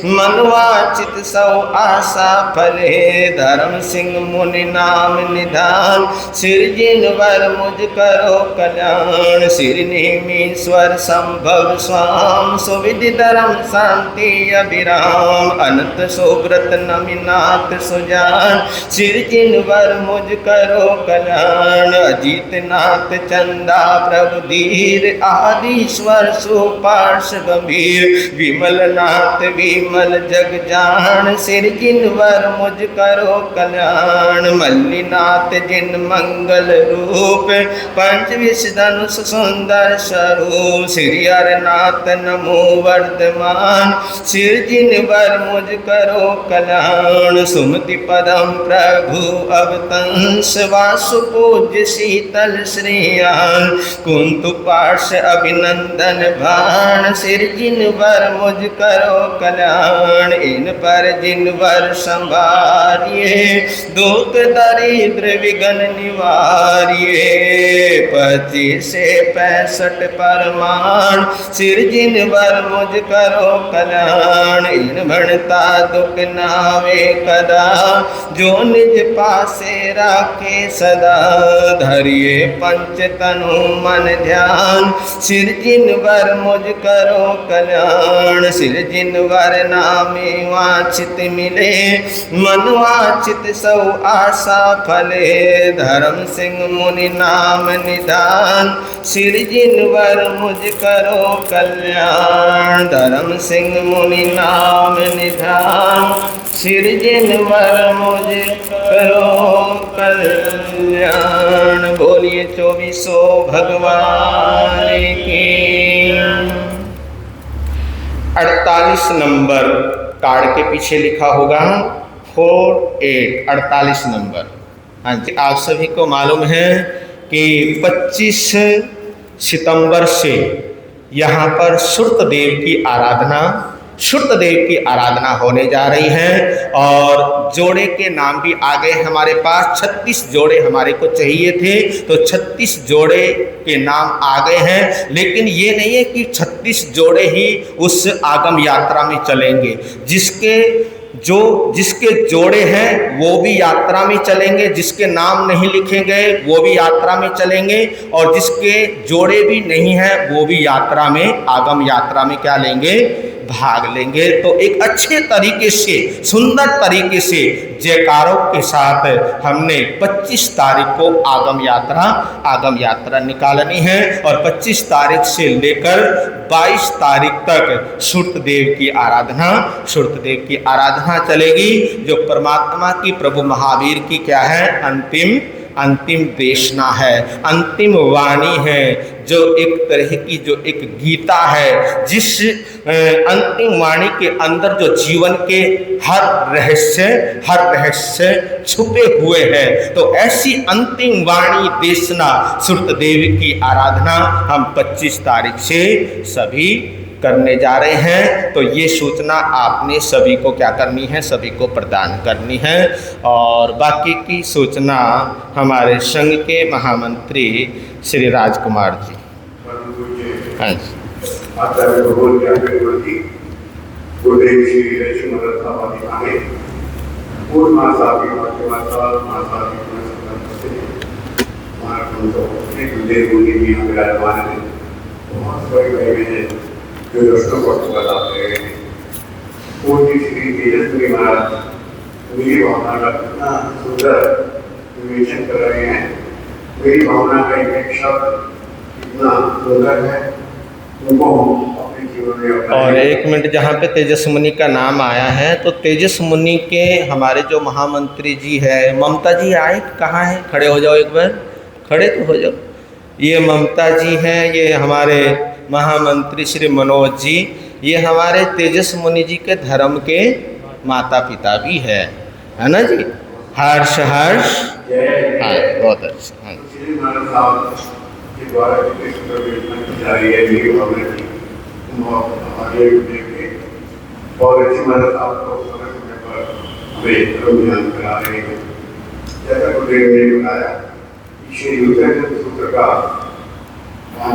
मन वांछित सब आशा फले। धर्म सिंह मुनि नाम निधान सिर जिन वर मुझ करो कल्याण। सिर नेमीश्वर संभव स्वाम सुविधि धर्म शांति अभिराम। अनंत सुव्रत नमिनाथ सुजान सिर जिन वर मुझ करो कल्याण। अजित नाथ चंदा प्रभु धीर आदिश्वर सुपार्श गंभीर। विमल नाथ विमल जग जान सिर जिन वर मुझ करो कल्याण। मल्लिनाथ जिन मंगल रूप पंच विषधनुष सुंदर स्वरूप। श्री हरनाथ नमो वर्धमान सिर जिन वर मुझ करो कल्याण। सुमति पदम प्रभु अवतंस वासु पूज्य शीतल श्रीयान। कुंतु पार्श अभिनंदन भान सिर जिन वर मुझ करो कल्याण। इन पर जिन वर संभारिए दुख दरिद्र विघ्न निवारिए। 25 से 65 परमाण सिर जिन वर मुझ करो कल्याण। इन भणता दुख नावे कदा जो निज पासे राखे सदा। धरिए पंच तनु मन ध्यान सिर जिन वर मुझ करो कल्याण। सिर जिन वर नामे वांछित मिले मिले, मनवांचित सौ आशा फले। धर्म सिंह मुनि नाम निधान, सिरजिनवर मुझ करो कल्याण। धर्म सिंह मुनि नाम निधान, सिरजिनवर मुझ करो कल्याण। बोलिए 24 भगवान की। 48 नंबर कार्ड के पीछे लिखा होगा 48, 48 नंबर। हाँ जी, आप सभी को मालूम है कि 25 सितंबर से यहाँ पर सूर्तदेव की आराधना होने जा रही है। और जोड़े के नाम भी आ गए हमारे पास। 36 जोड़े हमारे को चाहिए थे, तो 36 जोड़े के नाम आ गए हैं। लेकिन ये नहीं है कि 36 जोड़े ही उस आगम यात्रा में चलेंगे। जिसके जोड़े हैं वो भी यात्रा में चलेंगे, जिसके नाम नहीं लिखे गए वो भी यात्रा में चलेंगे, और जिसके जोड़े भी नहीं हैं वो भी यात्रा में, आगम यात्रा में क्या लेंगे, भाग लेंगे। तो एक अच्छे तरीके से, सुंदर तरीके से जयकारों के साथ हमने 25 तारीख को आगम यात्रा निकालनी है। और 25 तारीख से लेकर 22 तारीख तक सूर्तदेव की आराधना चलेगी, जो परमात्मा की, प्रभु महावीर की क्या है, अंतिम देशना है, अंतिम वाणी है, जो एक तरह की, जो एक गीता है, जिस अंतिम वाणी के अंदर जो जीवन के हर रहस्य छुपे हुए हैं। तो ऐसी अंतिम वाणी देशना सूर्तदेव की आराधना हम 25 तारीख से सभी करने जा रहे हैं। तो ये सूचना आपने सभी को क्या करनी है, सभी को प्रदान करनी है। और बाकी की सूचना हमारे संघ के महामंत्री श्री राजकुमार जी। हाँ जी। जो दर्शनों को बताते हैं, पूज्य श्री तेजस्वी महाराज मेरी भावना का कितना सुंदर विवेचन कर रहे हैं। मेरी भावना का एक शब्द कितना सुंदर है, उनको अपने जीवन में। और एक मिनट, जहाँ पे तेजस मुनि का नाम आया है, तो तेजस मुनि के हमारे जो महामंत्री जी है, ममता जी आए, कहाँ है, खड़े हो जाओ, एक बार खड़े तो हो जाओ। ये ममता जी हैं, ये हमारे महामंत्री श्री मनोज जी, ये हमारे तेजस मुनि जी के धर्म के माता पिता भी है ना जी। हर्ष हाँ, बहुत अच्छा। हाँ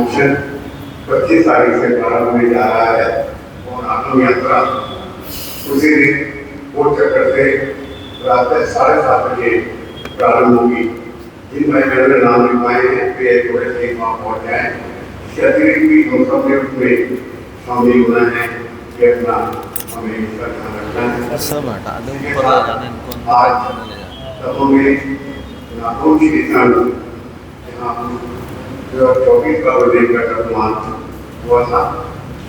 जैसा 25 तारीख से प्रारंभ होने जा रहा है, और आगम यात्रा उसी दिन कोट चक्कर से रात 7:30 बजे प्रारंभ होगी। जिन भाई बहनों ने नाम लिखवाए हैं वे थोड़े से वहाँ पहुँच जाए। इसके अतिरिक्त भी हम सब ने उसमें शामिल होना है, ये अपना हमें इसका ध्यान रखना है। आज तब हमें नागों की दिशा में 24 का बजे का वर्तमान हुआ था,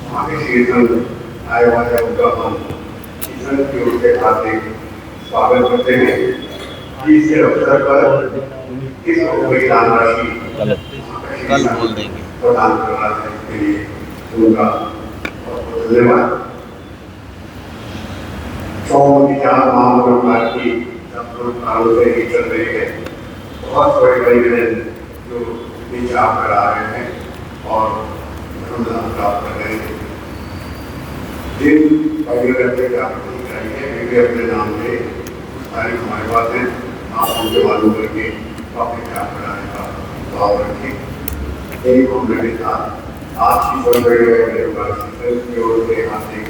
वहाँ के शीर्षण आए हुआ है, उनका हम शीर्षण की ओर से हार्दिक स्वागत करते हैं। इस अवसर पर किस दान राशि कल बोल देंगे प्रदान कर रहा है, इसके लिए उनका बहुत धन्यवाद। महामंत्र की कारों से ही चल रही है। बहुत बड़े भाई बहन जो नीचा कर आ रहे हैं और धर्मदान प्राप्त कर रहे हैं। जिन भाई बहन से प्राप्त नहीं चाहिए, वे भी अपने नाम से सारी हमारे पास हैं, आप उनसे मालूम करके अपने प्राप्त कराने का भाव रखें। यही भावना के साथ आज की चल रही है की ओर से हार्दिक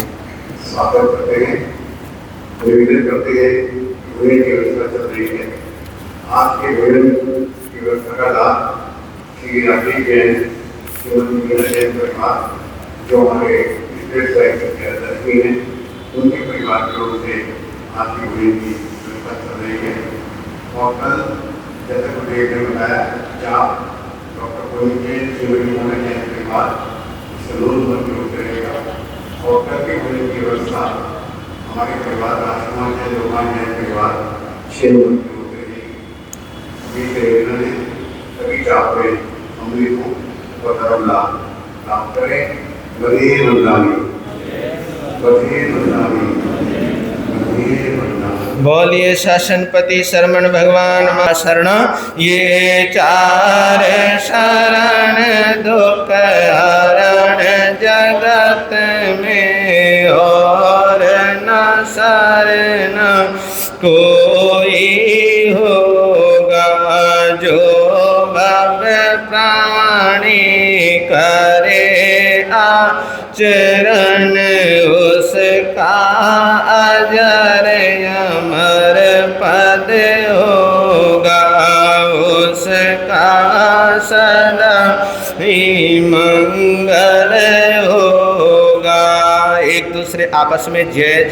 स्वागत करते हैं, निवेदन करते हैं। भोजन की व्यवस्था चल रही है। आज के भोजन की व्यवस्था का लाभ श्री राठी जैन परिवार जो हमारे दर्शनी हैं, उनके परिवार की ओर से आपकी गुरु की शिरकत कर रही है। और कल जैसे गुरुदेव ने बताया जहाँ डॉक्टर कोई के शिविर होने के बाद सलून बंद रहेगा और कल के होने की व्यवस्था हमारे परिवार राजकुमार जय लोकान जय परिवार 6 बंद रहेगी। ने सभी चाहते अमृत और धर्म लाभ प्राप्त करें। बधे बंदानी बधे बंदानी बधे बंदानी। बोलिए शासनपति शरमन भगवान मां शरण। ये चार शरण दुख हरण जगत में और न शरण कोई होगा। जो भव प्राणी करे आचरण उसका अजर अमर पद होगा। उसका सदा ही मंगल होगा। एक दूसरे आपस में जय